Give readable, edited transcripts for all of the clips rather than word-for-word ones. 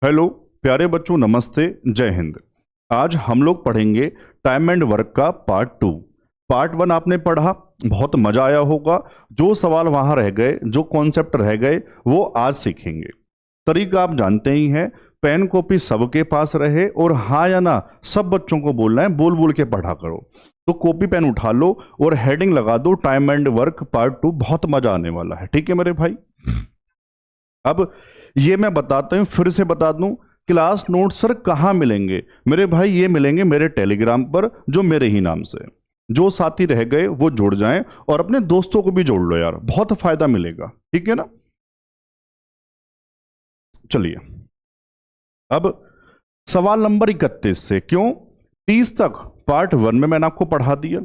Hello प्यारे बच्चों, नमस्ते, जय हिंद। आज हम लोग पढ़ेंगे टाइम एंड वर्क का पार्ट 2। पार्ट 1 आपने पढ़ा, बहुत मजा आया होगा। जो सवाल वहां रह गए, जो कॉन्सेप्ट रह गए, वो आज सीखेंगे। तरीका आप जानते ही हैं, पेन कॉपी सबके पास रहे और हाँ या ना सब बच्चों को बोलना है, बोल बोल के पढ़ा करो। तो कॉपी पेन उठा लो और हेडिंग लगा दो टाइम एंड वर्क पार्ट 2। बहुत मजा आने वाला है, ठीक है मेरे भाई। अब ये मैं बताता हूं, फिर से बता दूं, क्लास नोट सर कहां मिलेंगे मेरे भाई? ये मिलेंगे मेरे टेलीग्राम पर, जो मेरे ही नाम से। जो साथी रह गए वो जुड़ जाएं और अपने दोस्तों को भी जोड़ लो यार, बहुत फायदा मिलेगा, ठीक है ना। चलिए, अब सवाल नंबर 31 से क्यों 30 तक पार्ट 1 में मैंने आपको पढ़ा दिया।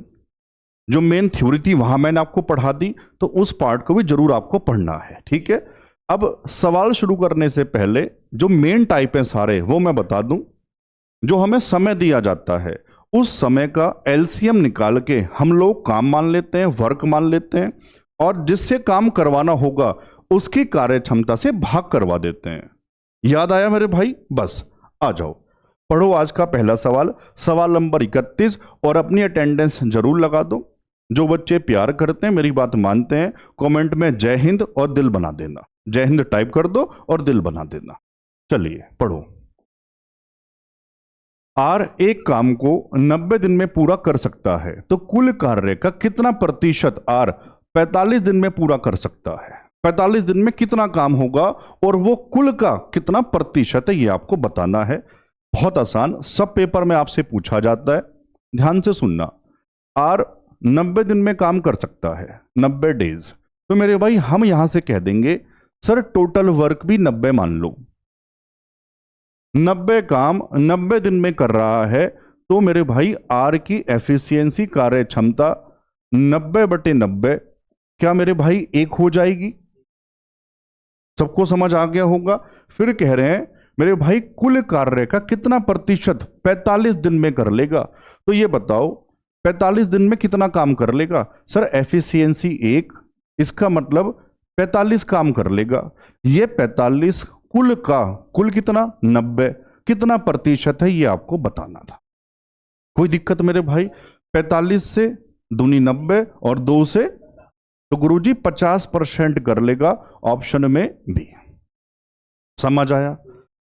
जो मेन थ्योरी थी वहां मैंने आपको पढ़ा दी, तो उस पार्ट को भी जरूर आपको पढ़ना है, ठीक है। अब सवाल शुरू करने से पहले जो मेन टाइप है सारे, वो मैं बता दूं। जो हमें समय दिया जाता है, उस समय का एलसीएम निकाल के हम लोग काम मान लेते हैं, वर्क मान लेते हैं, और जिससे काम करवाना होगा उसकी कार्य क्षमता से भाग करवा देते हैं। याद आया मेरे भाई? बस आ जाओ, पढ़ो आज का पहला सवाल, सवाल नंबर 31, और अपनी अटेंडेंस जरूर लगा दो। जो बच्चे प्यार करते हैं, मेरी बात मानते हैं, कमेंट में जय हिंद और दिल बना देना। जय हिंद टाइप कर दो और दिल बना देना। चलिए पढ़ो। आर एक काम को 90 दिन में पूरा कर सकता है, तो कुल कार्य का कितना प्रतिशत आर 45 दिन में पूरा कर सकता है? 45 दिन में कितना काम होगा और वो कुल का कितना प्रतिशत है, ये आपको बताना है। बहुत आसान, सब पेपर में आपसे पूछा जाता है, ध्यान से सुनना। आर 90 दिन में काम कर सकता है, 90 डेज। तो मेरे भाई हम यहां से कह देंगे सर टोटल वर्क भी 90 मान लो। 90 काम 90 दिन में कर रहा है, तो मेरे भाई आर की एफिशिएंसी, कार्य क्षमता 90/90 क्या मेरे भाई एक हो जाएगी? सबको समझ आ गया होगा। फिर कह रहे हैं मेरे भाई कुल कार्य का कितना प्रतिशत 45 दिन में कर लेगा। तो ये बताओ 45 दिन में कितना काम कर लेगा? सर एफिशिएंसी 1, इसका मतलब 45 काम कर लेगा। ये 45 कुल का कुल कितना 90, कितना प्रतिशत है ये आपको बताना था। कोई दिक्कत मेरे भाई? 45 से दूनी 90 और 2 से, तो गुरुजी 50% कर लेगा, ऑप्शन में बी। समझ आया?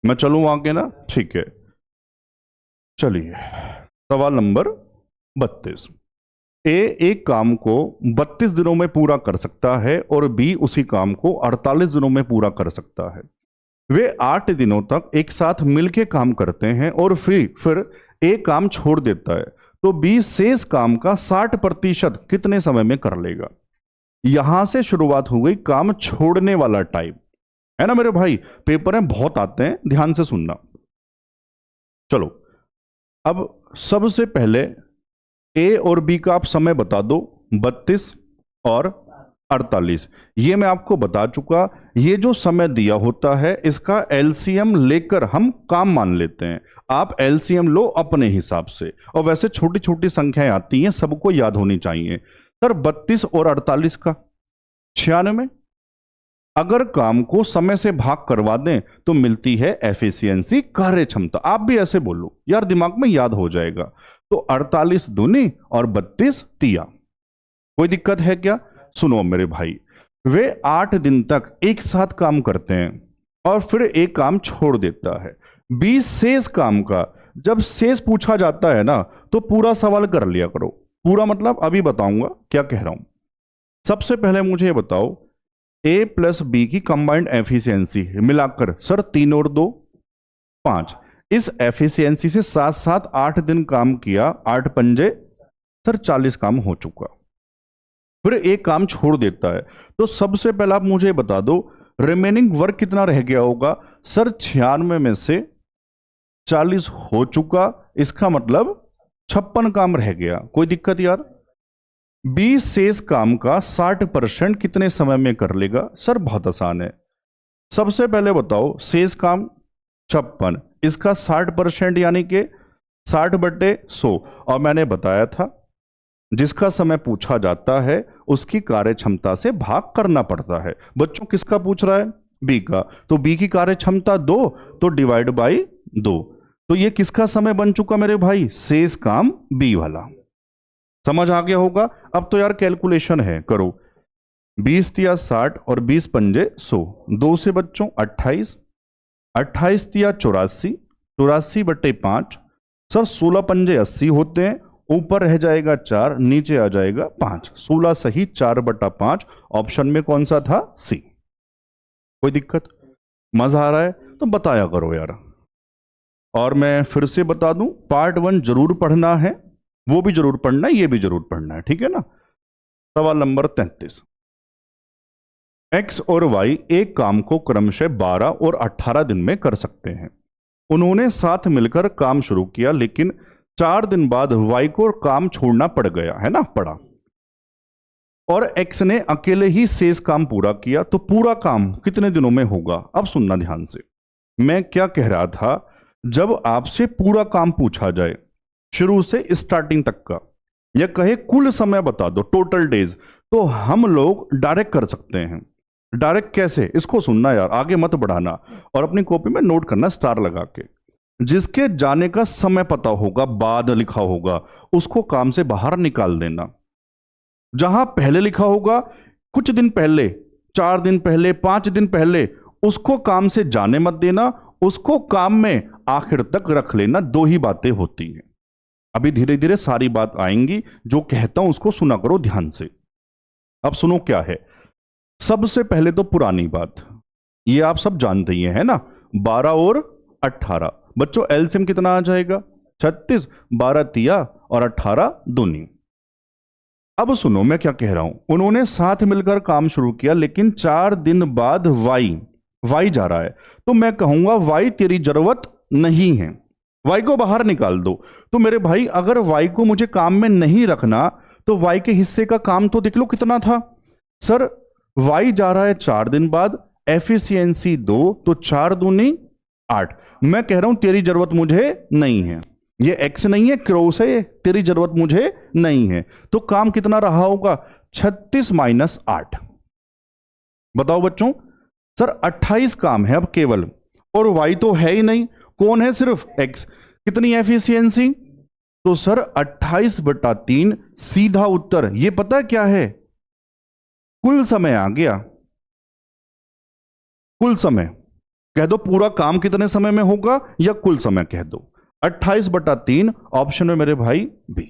मैं चलूं आगे ना, ठीक है। चलिए सवाल नंबर 32। ए एक काम को 32 दिनों में पूरा कर सकता है और बी उसी काम को 48 दिनों में पूरा कर सकता है। वे 8 दिनों तक एक साथ मिलकर काम करते हैं और फिर ए काम छोड़ देता है, तो बी शेष काम का 60% कितने समय में कर लेगा? यहां से शुरुआत हो गई काम छोड़ने वाला टाइप, है ना मेरे भाई। पेपर में बहुत आते हैं, ध्यान से सुनना। चलो, अब सबसे पहले ए और बी का आप समय बता दो, 32 और 48। ये मैं आपको बता चुका। ये जो समय दिया होता है, इसका एलसीएम लेकर हम काम मान लेते हैं। आप एलसीएम लो अपने हिसाब से, और वैसे छोटी छोटी संख्याएं आती हैं, सबको याद होनी चाहिए। सर 32 और 48 का 96। अगर काम को समय से भाग करवा दें तो मिलती है एफिशिएंसी, कार्य क्षमता। आप भी ऐसे बोलो यार, दिमाग में याद हो जाएगा। तो 48 दूनी और 32 तिया। कोई दिक्कत है क्या? सुनो मेरे भाई, वे 8 दिन तक एक साथ काम करते हैं और फिर एक काम छोड़ देता है। 20 शेष काम का जब शेष पूछा जाता है ना, तो पूरा सवाल कर लिया करो। पूरा मतलब अभी बताऊंगा क्या कह रहा हूं। सबसे पहले मुझे ये बताओ, ए प्लस बी की कंबाइंड एफिशिएंसी मिलाकर सर 3 और 2 5। इस एफिशिएंसी से साथ साथ 8 दिन काम किया, 8 पंजे सर 40 काम हो चुका। फिर एक काम छोड़ देता है, तो सबसे पहले आप मुझे बता दो रिमेनिंग वर्क कितना रह गया होगा? सर 96 में से 40 हो चुका, इसका मतलब 56 काम रह गया। कोई दिक्कत यार? 20 शेष काम का 60% कितने समय में कर लेगा? सर बहुत आसान है। सबसे पहले बताओ शेष काम 56, इसका 60% यानी कि 60/100। और मैंने बताया था जिसका समय पूछा जाता है उसकी कार्य क्षमता से भाग करना पड़ता है। बच्चों किसका पूछ रहा है? बी का, तो बी की कार्य क्षमता 2, तो डिवाइड बाई 2। तो ये किसका समय बन चुका मेरे भाई? शेष काम बी वाला। समझ आ गया होगा। अब तो यार कैलकुलेशन है, करो। 20 तिया 60 और 20 पंजे 100, 2 से बच्चों 28, 28 तिया 84, 84 बटे 5। सर 16 पंजे 80 होते हैं, ऊपर रह जाएगा 4, नीचे आ जाएगा 5, 16 सही 4 बटा 5। ऑप्शन में कौन सा था? सी। कोई दिक्कत? मजा आ रहा है तो बताया करो यार। और मैं फिर से बता दूं, पार्ट 1 जरूर पढ़ना है, वो भी जरूर पढ़ना है, ये भी जरूर पढ़ना है, ठीक है ना। सवाल नंबर 33। एक्स और वाई एक काम को क्रमशः 12 और 18 दिन में कर सकते हैं। उन्होंने साथ मिलकर काम शुरू किया, लेकिन 4 दिन बाद वाई को काम छोड़ना पड़ गया, है ना, पड़ा। और एक्स ने अकेले ही शेष काम पूरा किया, तो पूरा काम कितने दिनों में होगा? अब सुनना ध्यान से। मैं क्या कह रहा था, जब आपसे पूरा काम पूछा जाए शुरू से स्टार्टिंग तक का, या कहे कुल समय बता दो, टोटल डेज, तो हम लोग डायरेक्ट कर सकते हैं। डायरेक्ट कैसे? इसको सुनना यार, आगे मत बढ़ाना, और अपनी कॉपी में नोट करना स्टार लगा के। जिसके जाने का समय पता होगा, बाद लिखा होगा, उसको काम से बाहर निकाल देना। जहां पहले लिखा होगा कुछ दिन पहले, 4 दिन पहले, 5 दिन पहले, उसको काम से जाने मत देना, उसको काम में आखिर तक रख लेना। 2 ही बातें होती हैं। अभी धीरे धीरे सारी बात आएंगी, जो कहता हूं उसको सुना करो ध्यान से। अब सुनो क्या है। सबसे पहले तो पुरानी बात, ये आप सब जानते ही हैं, है ना, 12 और 18। बच्चों एलसीएम कितना आ जाएगा? 36, 12 तिया और 18 दूनी। अब सुनो मैं क्या कह रहा हूं। उन्होंने साथ मिलकर काम शुरू किया, लेकिन 4 दिन बाद वाई जा रहा है, तो मैं कहूंगा वाई तेरी जरूरत नहीं है, वाई को बाहर निकाल दो। तो मेरे भाई अगर वाई को मुझे काम में नहीं रखना, तो वाई के हिस्से का काम तो देख लो कितना था। सर वाई जा रहा है 4 दिन बाद, एफिशिएंसी 2, तो 4 दूनी 8। मैं कह रहा हूं तेरी जरूरत मुझे नहीं है, ये एक्स नहीं है, क्रॉस है, तेरी जरूरत मुझे नहीं है। तो काम कितना रहा होगा? 36 माइनस 8। बताओ बच्चों। सर 28 काम है अब केवल, और वाई तो है ही नहीं, कौन है? सिर्फ एक्स। कितनी एफिशिएंसी? तो सर 28 बटा 3 सीधा उत्तर। ये पता क्या है? कुल समय आ गया। कुल समय कह दो, पूरा काम कितने समय में होगा, या कुल समय कह दो। 28 बटा 3 ऑप्शन में मेरे भाई बी,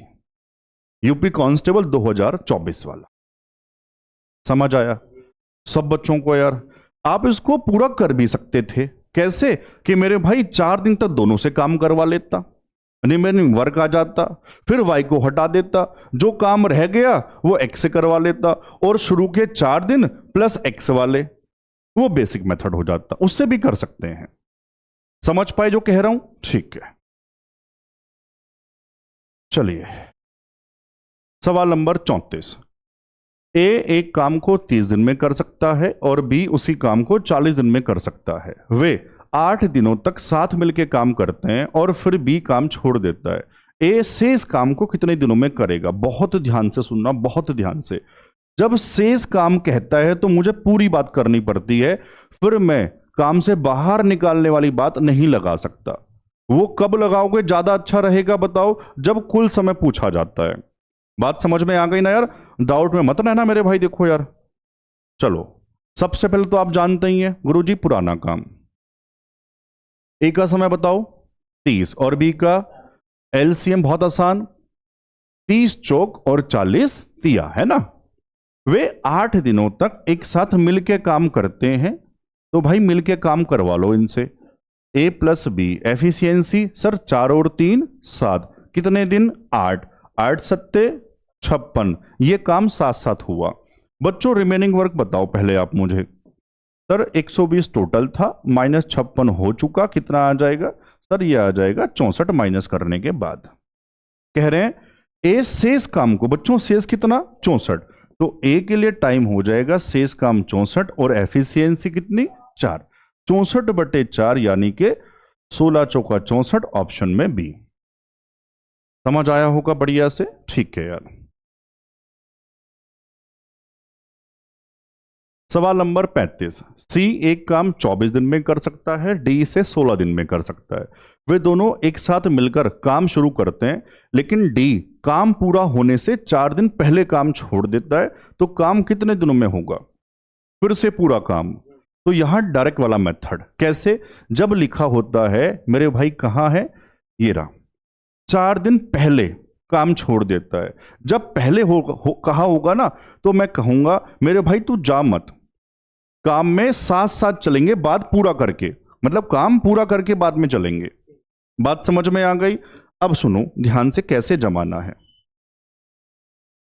यूपी कांस्टेबल 2024 वाला। समझ आया सब बच्चों को? यार आप इसको पूरा कर भी सकते थे। कैसे? कि मेरे भाई 4 दिन तक दोनों से काम करवा लेता, रिमेनिंग वर्क आ जाता, फिर वाई को हटा देता, जो काम रह गया वो एक्स से करवा लेता, और शुरू के 4 दिन प्लस एक्स वाले, वो बेसिक मेथड हो जाता। उससे भी कर सकते हैं। समझ पाए जो कह रहा हूं? ठीक है, चलिए सवाल नंबर 34। ए एक काम को 30 दिन में कर सकता है, और बी उसी काम को 40 दिन में कर सकता है। वे 8 दिनों तक साथ मिलकर काम करते हैं, और फिर बी काम छोड़ देता है। ए शेष काम को कितने दिनों में करेगा? बहुत ध्यान से सुनना, बहुत ध्यान से। जब शेष काम कहता है तो मुझे पूरी बात करनी पड़ती है, फिर मैं काम से बाहर निकालने वाली बात नहीं लगा सकता। वो कब लगाओगे ज्यादा अच्छा रहेगा बताओ? जब कुल समय पूछा जाता है। बात समझ में आ गई ना यार? डाउट में मत रहना मेरे भाई। देखो यार, चलो सबसे पहले तो आप जानते ही हैं गुरुजी, पुराना काम। ए का समय बताओ 30, और बी का एलसीएम बहुत आसान, 30 चौक और 40 तिया, है ना। वे 8 दिनों तक एक साथ मिलके काम करते हैं, तो भाई मिलके काम करवा लो इनसे। ए प्लस बी एफिशिएंसी, सर 4 और 3 7, कितने दिन? 8, 8 सत्ते 56, ये काम साथ साथ हुआ। बच्चों रिमेनिंग वर्क बताओ पहले आप मुझे। सर 120 टोटल था, माइनस 56 हो चुका, कितना आ जाएगा? सर ये आ जाएगा 64 माइनस करने के बाद। कह रहे हैं ए शेष काम को, बच्चों शेष कितना? 64, तो ए के लिए टाइम हो जाएगा शेष काम 64, और एफिशिएंसी कितनी? 4, 64 बटे 4 यानी कि 16 चौका 64, ऑप्शन में बी। समझ आया होगा बढ़िया से? ठीक है यार। सवाल नंबर 35, सी एक काम 24 दिन में कर सकता है, डी इसे 16 दिन में कर सकता है। वे दोनों एक साथ मिलकर काम शुरू करते हैं, लेकिन डी काम पूरा होने से 4 दिन पहले काम छोड़ देता है, तो काम कितने दिनों में होगा? फिर से पूरा काम, तो यहां डायरेक्ट वाला मेथड कैसे? जब लिखा होता है मेरे भाई कहां है, ये रहा, 4 दिन पहले काम छोड़ देता है। जब पहले कहा होगा ना, तो मैं कहूंगा मेरे भाई तू जा मत, काम में साथ साथ चलेंगे, बात पूरा करके, मतलब काम पूरा करके बाद में चलेंगे। बात समझ में आ गई? अब सुनो ध्यान से कैसे जमाना है।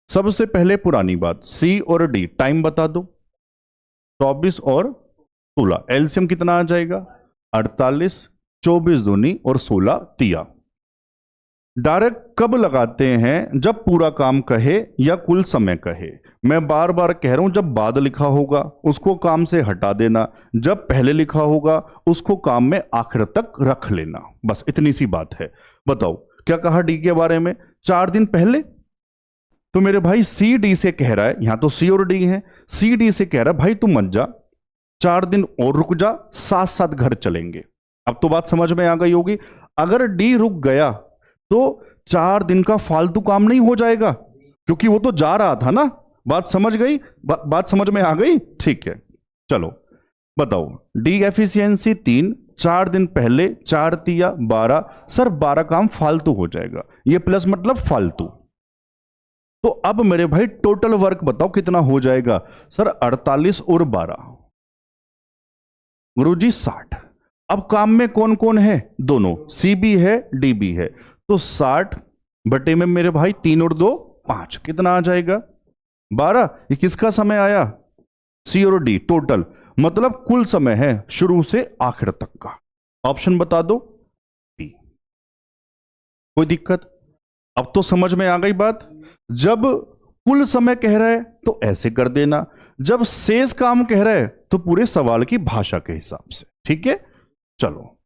सबसे पहले पुरानी बात, सी और डी टाइम बता दो, 24 और 16, एलसीएम कितना आ जाएगा? 48, 24 दूनी और 16 तिया। डायरेक्ट कब लगाते हैं? जब पूरा काम कहे या कुल समय कहे। मैं बार बार कह रहा हूं, जब बाद लिखा होगा उसको काम से हटा देना, जब पहले लिखा होगा उसको काम में आखिर तक रख लेना, बस इतनी सी बात है। बताओ क्या कहा डी के बारे में? 4 दिन पहले। तो मेरे भाई सी डी से कह रहा है, यहां तो सी और डी है, सी डी से कह रहा है भाई तू मत जा, 4 दिन और रुक जा, साथ साथ घर चलेंगे। अब तो बात समझ में आ गई होगी। अगर डी रुक गया तो 4 दिन का फालतू काम नहीं हो जाएगा, क्योंकि वो तो जा रहा था ना। बात समझ गई? बात समझ में आ गई? ठीक है, चलो बताओ। डी एफिशिएंसी 3, 4 दिन पहले, 4 तिया 12। सर 12 काम फालतू हो जाएगा, ये प्लस मतलब फालतू। तो अब मेरे भाई टोटल वर्क बताओ कितना हो जाएगा? सर 48 और 12 गुरुजी 60। अब काम में कौन कौन है? दोनों, सी भी है डी भी है, तो 60 बटे में मेरे भाई 3 और 2 5, कितना आ जाएगा? 12। ये किसका समय आया? सी और डी टोटल, मतलब कुल समय है शुरू से आखिर तक का। ऑप्शन बता दो बी। कोई दिक्कत? अब तो समझ में आ गई बात। जब कुल समय कह रहा है तो ऐसे कर देना, जब शेष काम कह रहा है तो पूरे सवाल की भाषा के हिसाब से। ठीक है, चलो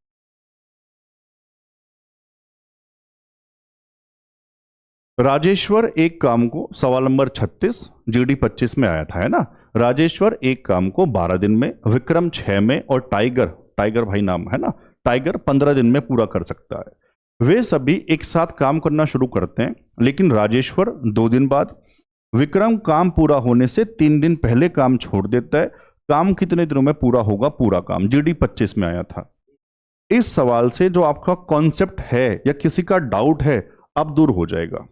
राजेश्वर एक काम को, सवाल नंबर 36 जीडी 25 में आया था, है ना। राजेश्वर एक काम को 12 दिन में, विक्रम 6 में और टाइगर, टाइगर भाई नाम है ना, टाइगर 15 दिन में पूरा कर सकता है। वे सभी एक साथ काम करना शुरू करते हैं, लेकिन राजेश्वर 2 दिन बाद, विक्रम काम पूरा होने से 3 दिन पहले काम छोड़ देता है। काम कितने दिनों में पूरा होगा पूरा काम? जीडी 25 में आया था। इस सवाल से जो आपका कॉन्सेप्ट है या किसी का डाउट है अब दूर हो जाएगा।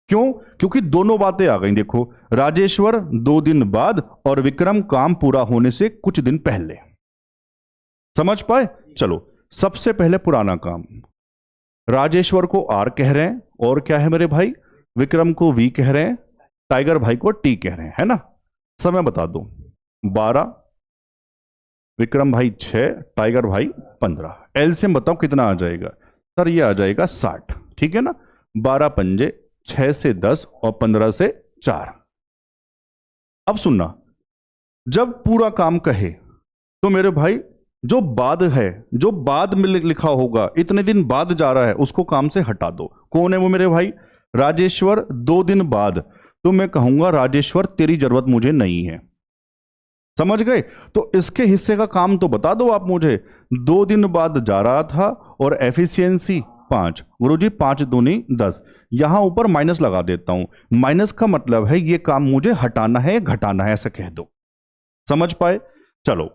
क्यों? क्योंकि दोनों बातें आ गई। देखो, राजेश्वर 2 दिन बाद और विक्रम काम पूरा होने से कुछ दिन पहले। समझ पाए? चलो सबसे पहले पुराना काम, राजेश्वर को आर कह रहे हैं, और क्या है मेरे भाई, विक्रम को वी कह रहे हैं, टाइगर भाई को टी कह रहे हैं, है ना। समय बता दो, 12, विक्रम भाई 6, टाइगर भाई 15। एलसीएम बताओ कितना आ जाएगा? सर ये आ जाएगा 60, ठीक है ना। 12 पंजे 6 से 10 और 15 से 4। अब सुनना, जब पूरा काम कहे तो मेरे भाई जो बाद है, जो बाद में लिखा होगा इतने दिन बाद जा रहा है, उसको काम से हटा दो। कौन है वो मेरे भाई? राजेश्वर 2 दिन बाद, तो मैं कहूंगा राजेश्वर तेरी जरूरत मुझे नहीं है। समझ गए? तो इसके हिस्से का काम तो बता दो आप मुझे। 2 दिन बाद जा रहा था और एफिशिएंसी 5। गुरुजी 5 दूनी 10, यहां ऊपर माइनस लगा देता हूं। माइनस का मतलब है ये काम मुझे हटाना है, घटाना है, ऐसा कह दो। समझ पाए? चलो,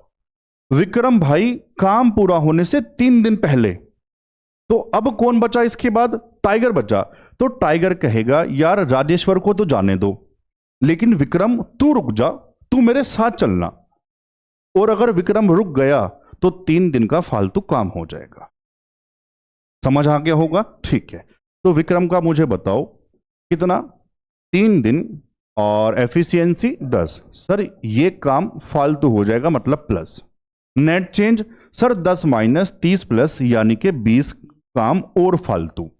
विक्रम भाई काम पूरा होने से 3 दिन पहले, तो अब कौन बचा इसके बाद? टाइगर बचा। तो टाइगर कहेगा यार राजेश्वर को तो जाने दो, लेकिन विक्रम तू रुक जा, तू मेरे साथ चलना। और अगर विक्रम रुक गया तो 3 दिन का फालतू काम हो जाएगा। समझ आ गया होगा? ठीक है, तो विक्रम का मुझे बताओ कितना? 3 दिन और एफिशिएंसी 10। सर ये काम फालतू हो जाएगा, मतलब plus. Net change sir 10 minus 30 plus, यानी कि 20 काम और फालतू।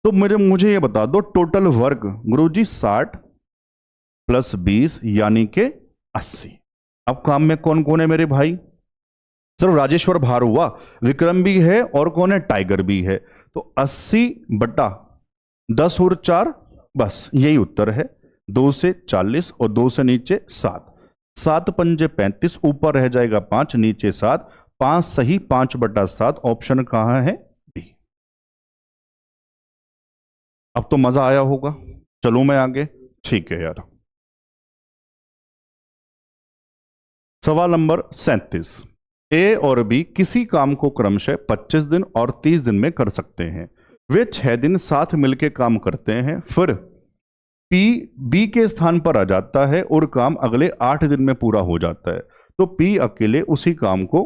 तो मुझे ये बता दो टोटल वर्क। गुरुजी 60 प्लस 20 यानी कि 80। अब काम में कौन कौन है मेरे भाई? सिर्फ राजेश्वर बाहर हुआ, विक्रम भी है और कौन है? टाइगर भी है। तो 80 बटा 10 और 4, बस यही उत्तर है। 2 से 40 और 2 से नीचे 7। 7 पंजे 35, ऊपर रह जाएगा 5, नीचे 7, 5 सही 5/7। ऑप्शन कहां है? बी। अब तो मजा आया होगा। चलो मैं आगे। ठीक है यार। सवाल नंबर 37। ए और बी किसी काम को क्रमशः 25 दिन और 30 दिन में कर सकते हैं। वे 6 दिन साथ मिलकर काम करते हैं, फिर पी बी के स्थान पर आ जाता है और काम अगले 8 दिन में पूरा हो जाता है। तो पी अकेले उसी काम को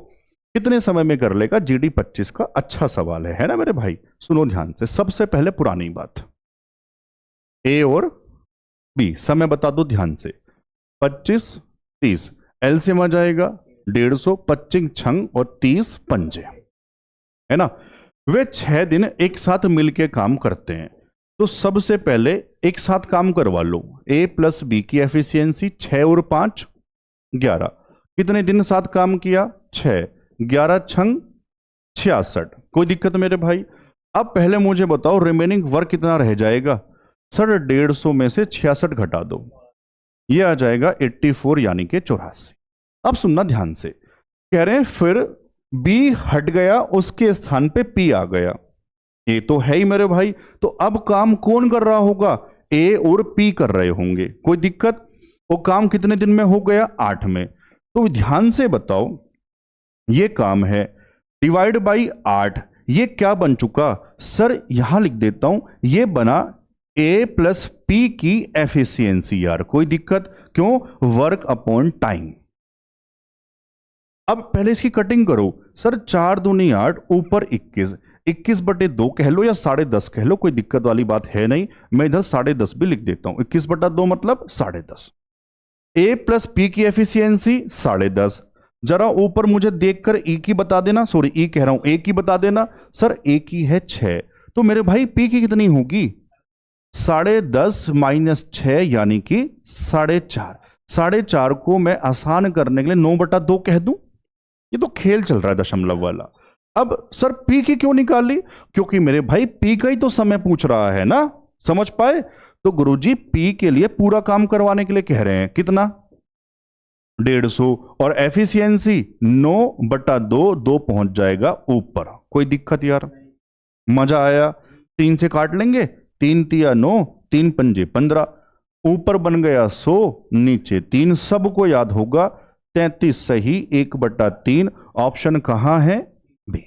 कितने समय में कर लेगा? जीडी 25 का अच्छा सवाल है ना मेरे भाई। सुनो ध्यान से। सबसे पहले पुरानी बात, ए और बी समय बता दो ध्यान से। 25 30 एलसीएम आ जाएगा 150, 25 छंग और 30 पंजे, है ना। वे 6 दिन एक साथ मिलके काम करते हैं। तो सबसे पहले एक साथ काम करवा लो। ए प्लस बी की एफिशिएंसी 6 और 5 11। कितने दिन साथ काम किया? 6, 11 छंग 66। कोई दिक्कत मेरे भाई? अब पहले मुझे बताओ रिमेनिंग वर्क कितना रह जाएगा? सर 150 में से 66 घटा दो, ये आ जाएगा 84 यानी कि 84। अब सुनना ध्यान से। कह रहे हैं फिर बी हट गया, उसके स्थान पे पी आ गया। ये तो है ही मेरे भाई। तो अब काम कौन कर रहा होगा? ए और पी कर रहे होंगे। कोई दिक्कत? वो काम कितने दिन में हो गया? 8 में। तो ध्यान से बताओ, ये काम है डिवाइड बाई 8, ये क्या बन चुका? सर यहां लिख देता हूं, ये बना ए प्लस पी की एफिशिएंसी यार। कोई दिक्कत? क्यों? Work upon time. अब पहले इसकी कटिंग करो। सर 4 दूनी 8, ऊपर 21, 21/2 कह लो या 10.5 कह लो, कोई दिक्कत वाली बात है नहीं। मैं इधर 10.5 भी लिख देता हूं। 21/2 मतलब 10.5। ए प्लस पी की एफिशिएंसी 10.5। जरा ऊपर मुझे देखकर ई की बता देना, सॉरी ई कह रहा हूं, ए की बता देना। सर ए की है 6, तो मेरे भाई पी की कितनी होगी? 10.5 माइनस 6 यानी कि 4.5। 4.5 को मैं आसान करने के लिए 9/2 कह दूं। ये तो खेल चल रहा है दशमलव वाला। अब सर पी की क्यों निकाली? क्योंकि मेरे भाई पी का ही तो समय पूछ रहा है ना। समझ पाए? तो गुरुजी पी के लिए पूरा काम करवाने के लिए कह रहे हैं कितना? 150 और एफिशिएंसी 9/2, 2 पहुंच जाएगा ऊपर। कोई दिक्कत यार? मजा आया। 3 से काट लेंगे, 3 तिया 9, 3 पंजे 15, ऊपर बन गया 100, नीचे 3। सबको याद होगा 33 सही 1/3। ऑप्शन कहां है? बी।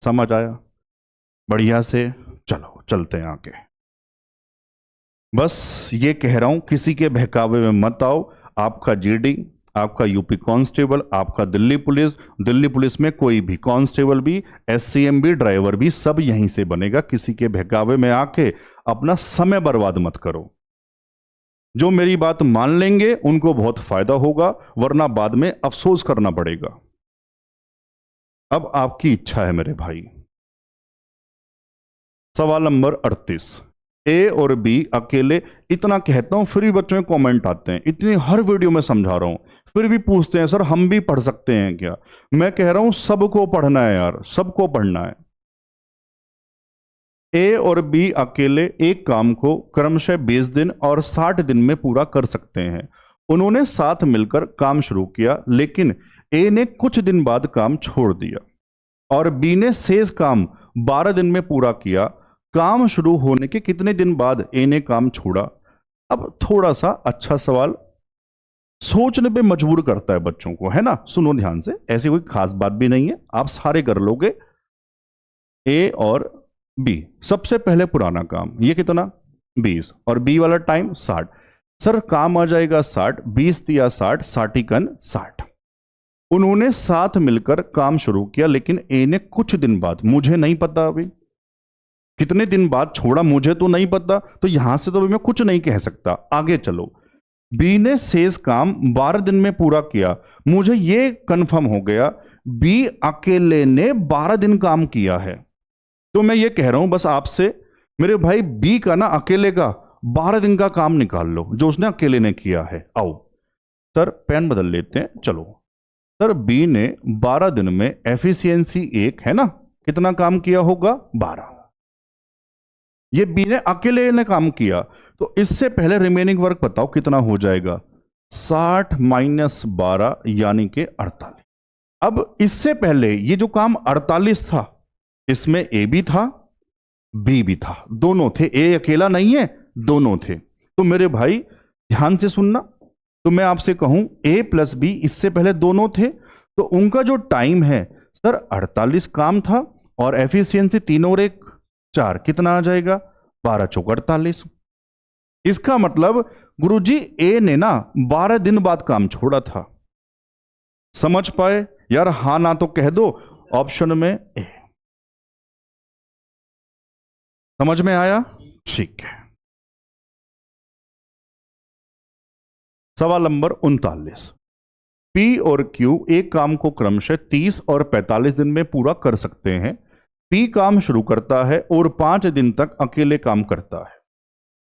समझ आया? बढ़िया से। चलो चलते हैं आगे। बस ये कह रहा हूं, किसी के बहकावे में मत आओ। आपका जीडी, आपका यूपी कांस्टेबल, आपका दिल्ली पुलिस में कोई भी कांस्टेबल भी, एससीएम भी, ड्राइवर भी, सब यहीं से बनेगा। किसी के बहकावे में आके अपना समय बर्बाद मत करो। जो मेरी बात मान लेंगे उनको बहुत फायदा होगा, वरना बाद में अफसोस करना पड़ेगा। अब आपकी इच्छा है मेरे भाई। सवाल नंबर 38। ए और बी अकेले, इतना कहता हूं फिर भी बच्चों में कमेंट आते हैं, इतनी हर वीडियो में समझा रहा हूं, फिर भी पूछते हैं सर हम भी पढ़ सकते हैं क्या? मैं कह रहा हूं सबको पढ़ना है यार, सबको पढ़ना है। ए और बी अकेले एक काम को क्रमशः 20 दिन और 60 दिन में पूरा कर सकते हैं। उन्होंने साथ मिलकर काम शुरू किया, लेकिन ए ने कुछ दिन बाद काम छोड़ दिया और बी ने शेष काम 12 दिन में पूरा किया। काम शुरू होने के कितने दिन बाद ए ने काम छोड़ा? अब थोड़ा सा अच्छा सवाल सोचने पे मजबूर करता है बच्चों को, है ना। सुनो ध्यान से, ऐसी कोई खास बात भी नहीं है, आप सारे कर लोगे। ए और बी, सबसे पहले पुराना काम, ये कितना? 20 और बी वाला टाइम 60। सर काम आ जाएगा 60, 20 दिया 60, 60 60। उन्होंने साथ मिलकर काम शुरू किया, लेकिन ए ने कुछ दिन बाद, मुझे नहीं पता अभी कितने दिन बाद छोड़ा, मुझे तो नहीं पता, तो यहां से तो मैं कुछ नहीं कह सकता। आगे चलो। बी ने शेष काम 12 दिन में पूरा किया, मुझे यह कंफर्म हो गया बी अकेले ने 12 दिन काम किया है। तो मैं ये कह रहा हूं बस आपसे मेरे भाई, बी का ना अकेले का 12 दिन का काम निकाल लो जो उसने अकेले ने किया है। आओ सर पेन बदल लेते हैं। चलो सर, बी ने 12 दिन में एफिशिएंसी 1 है ना, कितना काम किया होगा? 12। ये बी ने अकेले ने काम किया, तो इससे पहले रिमेनिंग वर्क बताओ कितना हो जाएगा? 60 माइनस 12 यानी कि 48। अब इससे पहले ये जो काम 48 था, इसमें ए भी था बी भी था, दोनों थे, ए अकेला नहीं है, दोनों थे। तो मेरे भाई ध्यान से सुनना, तो मैं आपसे कहूं ए प्लस बी इससे पहले दोनों थे, तो उनका जो टाइम है सर 48 काम था, और एफिशिएंसी 3 और 1 4, कितना आ जाएगा 12 चौक 48। इसका मतलब गुरुजी ए ने ना 12 दिन बाद काम छोड़ा था। समझ पाए यार? हां ना तो कह दो ऑप्शन में ए। समझ में आया? ठीक है। सवाल नंबर 39। पी और क्यू एक काम को क्रमशः 30 और 45 दिन में पूरा कर सकते हैं। पी काम शुरू करता है और 5 दिन तक अकेले काम करता है।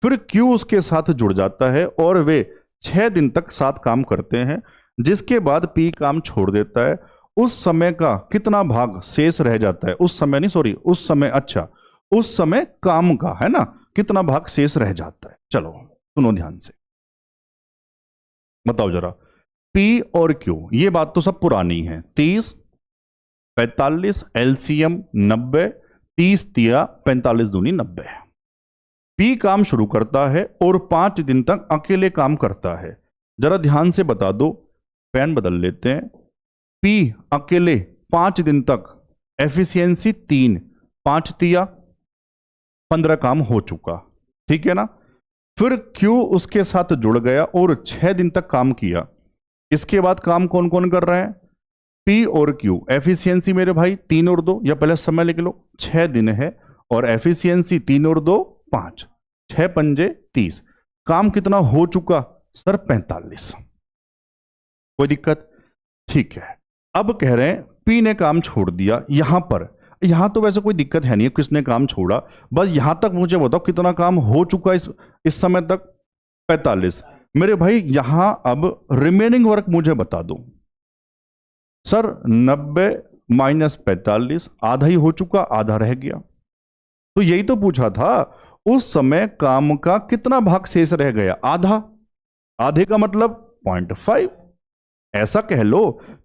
फिर क्यू उसके साथ जुड़ जाता है और वे 6 दिन तक साथ काम करते हैं, जिसके बाद पी काम छोड़ देता है। उस समय का कितना भाग शेष रह जाता है? उस समय नहीं, सॉरी, उस समय, अच्छा, उस समय काम का है ना, कितना भाग शेष रह जाता है? चलो सुनो ध्यान से, बताओ जरा। पी और क्यू ये बात तो सब पुरानी है। 30 45 एलसीएम 90, 30 तिया 45 दूनी 90। पी काम शुरू करता है और 5 दिन तक अकेले काम करता है। जरा ध्यान से बता दो, पेन बदल लेते हैं। पी अकेले 5 दिन तक, एफिशिएंसी 3, 5 तिया 15 काम हो चुका, ठीक है ना। फिर क्यू उसके साथ जुड़ गया और 6 दिन तक काम किया। इसके बाद काम कौन कौन कर रहे हैं? पी और क्यू। एफिशिएंसी मेरे भाई 3 और 2, या पहले समय लिख लो, 6 दिन है, और एफिशिएंसी 3 और 2 5, 6 पंजे 30। काम कितना हो चुका सर? 45। कोई दिक्कत? ठीक है। अब कह रहे हैं पी ने काम छोड़ दिया। यहां तो वैसे कोई दिक्कत है नहीं, किसने काम छोड़ा, बस यहां तक मुझे बताओ कितना काम हो चुका इस समय तक? 45। मेरे भाई यहां अब रिमेनिंग वर्क मुझे बता दो सर। 90 माइनस 45, आधा ही हो चुका, आधा रह गया। तो यही तो पूछा था, उस समय काम का कितना भाग शेष रह गया? आधा। आधे का मतलब 0.5, ऐसा कह लो।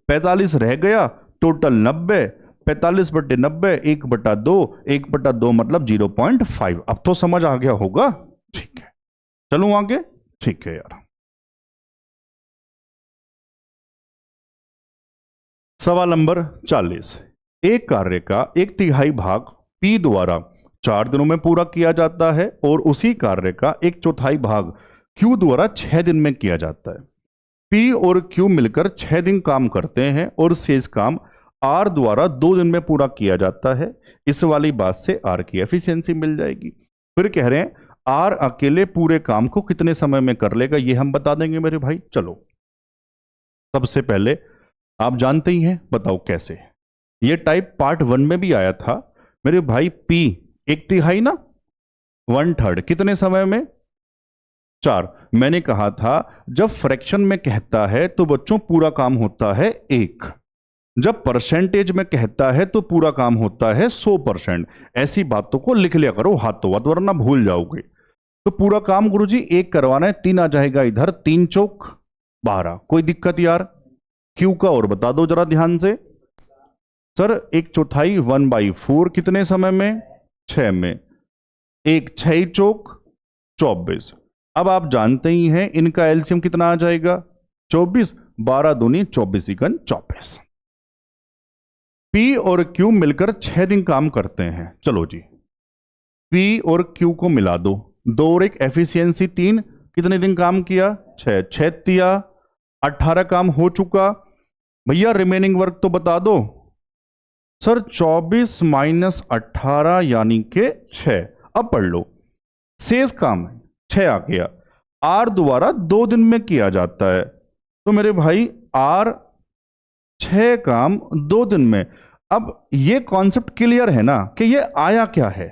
45 रह गया, टोटल 90, 45 बटे 90, 1/2, 1/2 मतलब 0.5। अब तो समझ आ गया होगा? ठीक है, चलूं आगे? ठीक है यार। सवाल नंबर 40। एक कार्य का 1/3 भाग पी द्वारा 4 दिनों में पूरा किया जाता है और उसी कार्य का 1/4 भाग क्यू द्वारा 6 दिन में किया जाता है। पी और क्यू मिलकर 6 दिन काम करते हैं और शेष काम आर द्वारा 2 दिन में पूरा किया जाता है। इस वाली बात से आर की एफिशिएंसी मिल जाएगी। फिर कह रहे हैं आर अकेले पूरे काम को कितने समय में कर लेगा, ये हम बता देंगे मेरे भाई। चलो, सबसे पहले आप जानते ही हैं, बताओ कैसे। ये टाइप पार्ट 1 में भी आया था मेरे भाई। पी 1/3 ना, 1/3 कितने समय में? 4। मैंने कहा था जब फ्रैक्शन में कहता है तो बच्चों पूरा काम होता है 1, जब परसेंटेज में कहता है तो पूरा काम होता है 100%। ऐसी बातों को लिख लिया करो हाथों हाथ, वरना भूल जाओगे। तो पूरा काम गुरुजी 1 करवाना है, 3 आ जाएगा इधर, 3 चौक 12। कोई दिक्कत यार? क्यू का और बता दो जरा ध्यान से सर। 1/4 1/4 कितने समय में? 6 में। 1 6 चौक 24। अब आप जानते ही हैं इनका एलसीएम कितना आ जाएगा? 24, 12 दूनी 24 इकन 24। पी और क्यू मिलकर 6 दिन काम करते हैं। चलो जी, पी और क्यू को मिला दो, 2 और 1 एफिशिएंसी 3, कितने दिन काम किया? 6, 6 तिया 18 काम हो चुका। भैया रिमेनिंग वर्क तो बता दो सर। 24 माइनस 18 यानी के 6। अब पढ़ लो, शेष काम 6 आ गया, आर द्वारा 2 दिन में किया जाता है। तो मेरे भाई आर 6 काम 2 दिन में। अब ये कॉन्सेप्ट क्लियर है ना कि ये आया क्या है?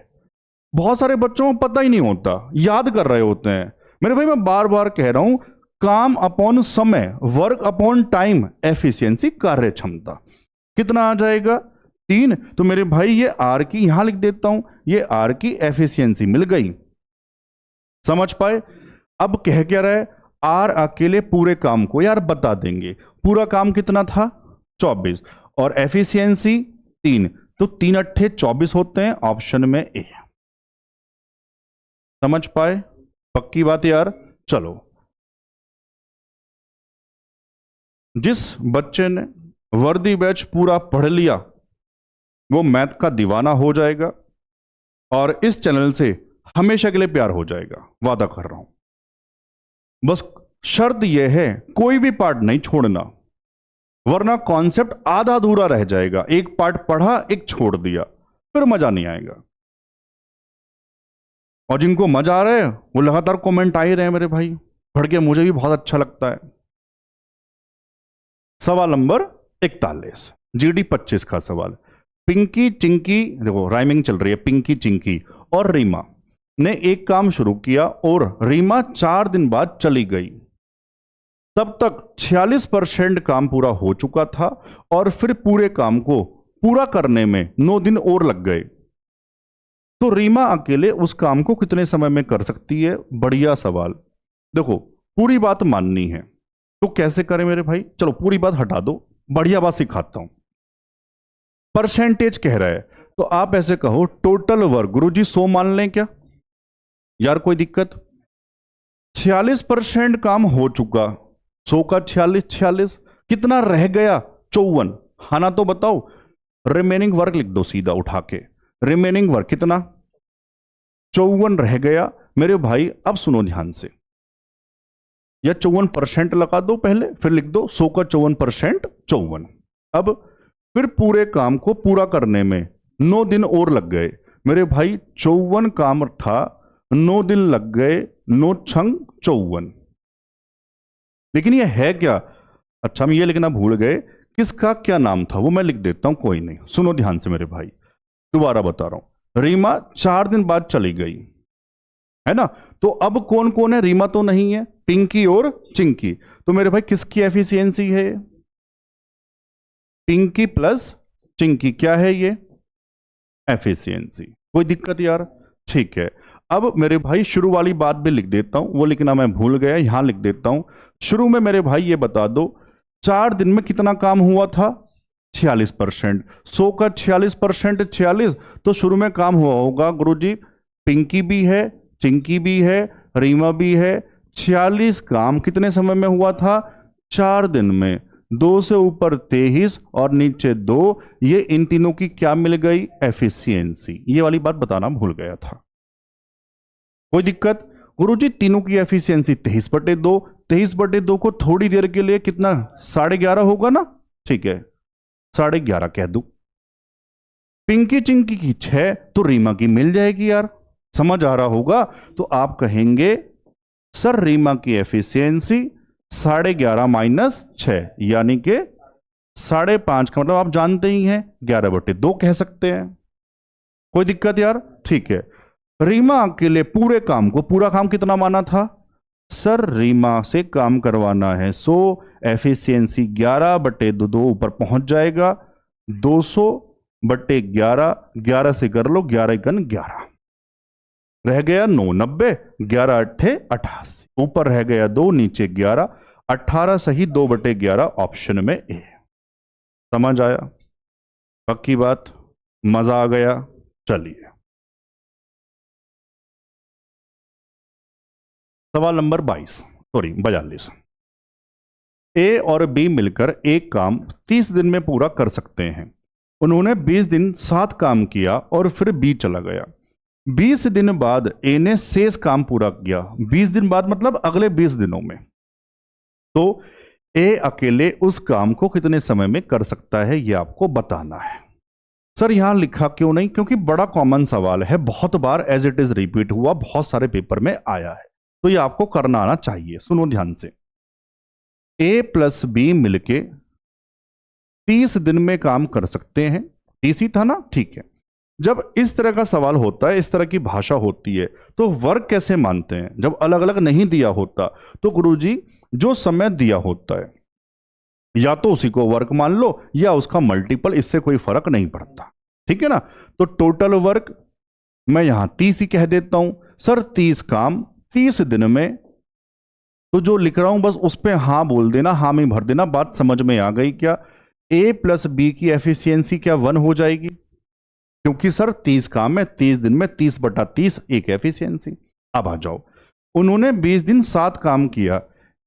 बहुत सारे बच्चों को पता ही नहीं होता, याद कर रहे होते हैं। मेरे भाई मैं बार बार कह रहा हूं, काम अपॉन समय, वर्क अपॉन टाइम, एफिशिएंसी कार्य क्षमता, कितना आ जाएगा? 3। तो मेरे भाई ये आर की यहां लिख देता हूं, ये आर की एफिशिएंसी मिल गई। समझ पाए? अब कह क्या रहा है? आर अकेले पूरे काम को यार बता देंगे। पूरा काम कितना था 24 और एफिशिएंसी 3, तो 3 अट्ठे 24 होते हैं, ऑप्शन में ए। समझ पाए? पक्की बात यार। चलो, जिस बच्चे ने वर्दी बैच पूरा पढ़ लिया वो मैथ का दीवाना हो जाएगा और इस चैनल से हमेशा के लिए प्यार हो जाएगा, वादा कर रहा हूं। बस शर्त यह है कोई भी पार्ट नहीं छोड़ना, वरना कॉन्सेप्ट आधा अधूरा रह जाएगा। एक पार्ट पढ़ा, एक छोड़ दिया, फिर मजा नहीं आएगा। और जिनको मजा आ रहा है वो लगातार कमेंट आ ही रहे हैं मेरे भाई, पढ़ के मुझे भी बहुत अच्छा लगता है। सवाल नंबर 41, जीडी 25 का सवाल। पिंकी चिंकी, देखो राइमिंग चल रही है, पिंकी चिंकी और रीमा ने एक काम शुरू किया और रीमा 4 दिन बाद चली गई। तब तक 46% काम पूरा हो चुका था और फिर पूरे काम को पूरा करने में 9 दिन और लग गए। तो रीमा अकेले उस काम को कितने समय में कर सकती है? बढ़िया सवाल। देखो पूरी बात माननी है तो कैसे करें मेरे भाई? चलो पूरी बात हटा दो, बढ़िया बात सिखाता हूं। परसेंटेज कह रहा है तो आप ऐसे कहो टोटल वर्क, गुरुजी 100 मान लें क्या यार? कोई दिक्कत? 46% काम हो चुका, 100 का 46, कितना रह गया? 54। हाँ ना? तो बताओ, रिमेनिंग वर्क लिख दो सीधा उठा के। रिमेनिंग वर्क कितना? 54 रह गया मेरे भाई। अब सुनो ध्यान से, या 54% लगा दो पहले, फिर लिख दो 100 का 54%, 54। अब फिर पूरे काम को पूरा करने में 9 दिन और लग गए मेरे भाई। 54 काम था, 9 दिन लग गए, 9 छंग 54। लेकिन ये है क्या? अच्छा, हम ये लिखना भूल गए, किसका क्या नाम था वो मैं लिख देता हूं, कोई नहीं। सुनो ध्यान से मेरे भाई, दोबारा बता रहा हूं। रीमा 4 दिन बाद चली गई, है ना? तो अब कौन कौन है? रीमा तो नहीं है, पिंकी और चिंकी। तो मेरे भाई किसकी एफिशिएंसी है? पिंकी प्लस चिंकी, क्या है ये? एफिशिएंसी। कोई दिक्कत यार? ठीक है। अब मेरे भाई शुरू वाली बात भी लिख देता हूं, वो लिखना मैं भूल गया, यहां लिख देता हूं। शुरू में मेरे भाई ये बता दो 4 दिन में कितना काम हुआ था? 46%। 100 का 46%, 46, तो शुरू में काम हुआ होगा गुरुजी, पिंकी भी है, चिंकी भी है, रीमा भी है। 46 काम कितने समय में हुआ था? 4 दिन में। 2 से ऊपर 23 और नीचे 2, ये इन तीनों की क्या मिल गई? एफिशिएंसी। ये वाली बात बताना भूल गया था। कोई दिक्कत? गुरुजी तीनों की एफिशिएंसी 23/2, 23/2 को थोड़ी देर के लिए कितना 11.5 होगा ना? ठीक है, 11.5 कह दू। पिंकी चिंकी की 6, तो रीमा की मिल जाएगी यार। समझ आ रहा होगा? तो आप कहेंगे सर रीमा की एफिशिएंसी 11.5 माइनस 6, यानी कि 5.5 का मतलब आप जानते ही हैं 11/2 कह सकते हैं। कोई दिक्कत यार? ठीक है। रीमा अकेले पूरे काम को, पूरा काम कितना माना था? सर रीमा से काम करवाना है 100, एफिशिएंसी 11/2 ऊपर पहुंच जाएगा, 200/11, 11 से कर लो, 11 × 11 रह गया 9, 90, 11 अट्ठे 88, ऊपर रह गया 2, नीचे 11, 18 सही 2/11, ऑप्शन में ए। समझ आया? पक्की बात? मजा आ गया? चलिए सवाल नंबर 42। ए और बी मिलकर एक काम 30 दिन में पूरा कर सकते हैं। उन्होंने 20 दिन साथ काम किया और फिर बी चला गया। 20 दिन बाद ए ने शेष काम पूरा किया। 20 दिन बाद मतलब अगले 20 दिनों में। तो ए अकेले उस काम को कितने समय में कर सकता है, यह आपको बताना है। सर यहां लिखा क्यों नहीं? क्योंकि बड़ा कॉमन सवाल है, बहुत बार एज इट इज रिपीट हुआ, बहुत सारे पेपर में आया है, तो यह आपको करना आना चाहिए। सुनो ध्यान से, ए प्लस बी मिलके 30 दिन में काम कर सकते हैं। 30 ही था ना? ठीक है। जब इस तरह का सवाल होता है, इस तरह की भाषा होती है, तो वर्क कैसे मानते हैं? जब अलग अलग नहीं दिया होता तो गुरुजी जो समय दिया होता है या तो उसी को वर्क मान लो या उसका मल्टीपल, इससे कोई फर्क नहीं पड़ता। ठीक है ना? तो टोटल वर्क मैं यहां 30 ही कह देता हूं। सर 30 काम 30 दिन में तो जो लिख रहा हूं बस उस पे हाँ बोल देना, हाँ में भर देना। बात समझ में आ गई क्या? ए प्लस बी की एफिशिएंसी क्या 1 हो जाएगी? क्योंकि सर 30 काम है, 30 दिन में 30/30 एक एफिशिएंसी। अब आ जाओ, उन्होंने 20 दिन 7 काम किया,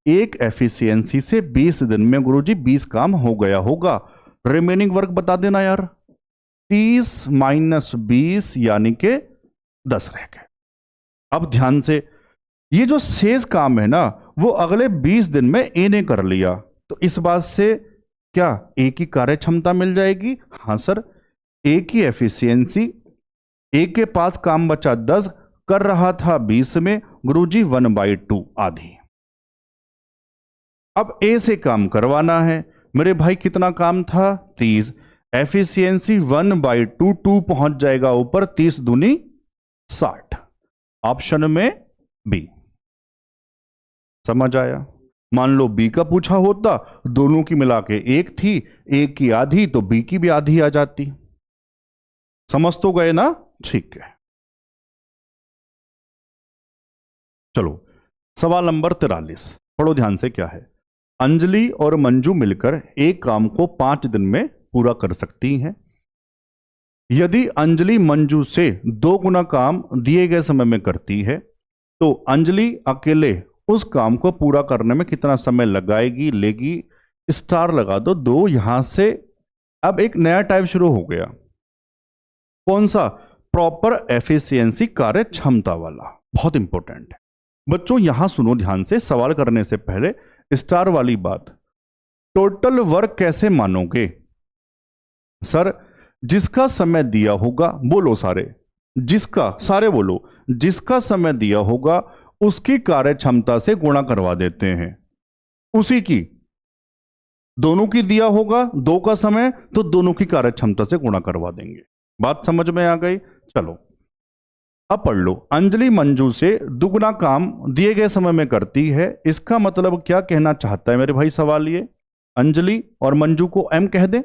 एक एफिशिएंसी से 20 दिन में गुरुजी 20 काम हो गया होगा। रिमेनिंग वर्क बता देना यार। 30 - 20 यानी कि 10 रह गए। अब ध्यान से, ये जो शेष काम है ना वो अगले 20 दिन में ए ने कर लिया, तो इस बात से क्या ए की कार्य क्षमता मिल जाएगी? हाँ सर, ए की एफिशिएंसी, ए के पास काम बचा 10, कर रहा था 20 में, गुरुजी 1/2 आधी। अब ए से काम करवाना है मेरे भाई, कितना काम था? 30। एफिशिएंसी 1/2, 2 पहुंच जाएगा ऊपर, 30 दूनी 60। ऑप्शन में बी। समझ आया? मान लो बी का पूछा होता, दोनों की मिला के एक थी, एक की आधी तो बी की भी आधी आ जाती। समझ तो गए ना? ठीक है, चलो सवाल नंबर 43 पढ़ो ध्यान से। क्या है? अंजलि और मंजू मिलकर एक काम को 5 दिन में पूरा कर सकती हैं। यदि अंजलि मंजू से 2 गुना काम दिए गए समय में करती है तो अंजलि अकेले उस काम को पूरा करने में कितना समय लगाएगी, लेगी? स्टार लगा दो 2 यहां से। अब एक नया टाइप शुरू हो गया, कौन सा? प्रॉपर एफिशिएंसी, कार्य क्षमता वाला। बहुत इंपॉर्टेंट है बच्चों, यहां सुनो ध्यान से। सवाल करने से पहले स्टार वाली बात, टोटल वर्क कैसे मानोगे? सर जिसका समय दिया होगा, बोलो सारे, जिसका, सारे बोलो, जिसका समय दिया होगा उसकी कार्य क्षमता से गुणा करवा देते हैं। उसी की, दोनों की दिया होगा 2 का समय, तो दोनों की कार्य क्षमता से गुणा करवा देंगे। बात समझ में आ गई? चलो अब पढ़ लो। अंजलि मंजू से दुगना काम दिए गए समय में करती है, इसका मतलब क्या कहना चाहता है मेरे भाई? सवाल ये, अंजलि और मंजू को एम कह दे,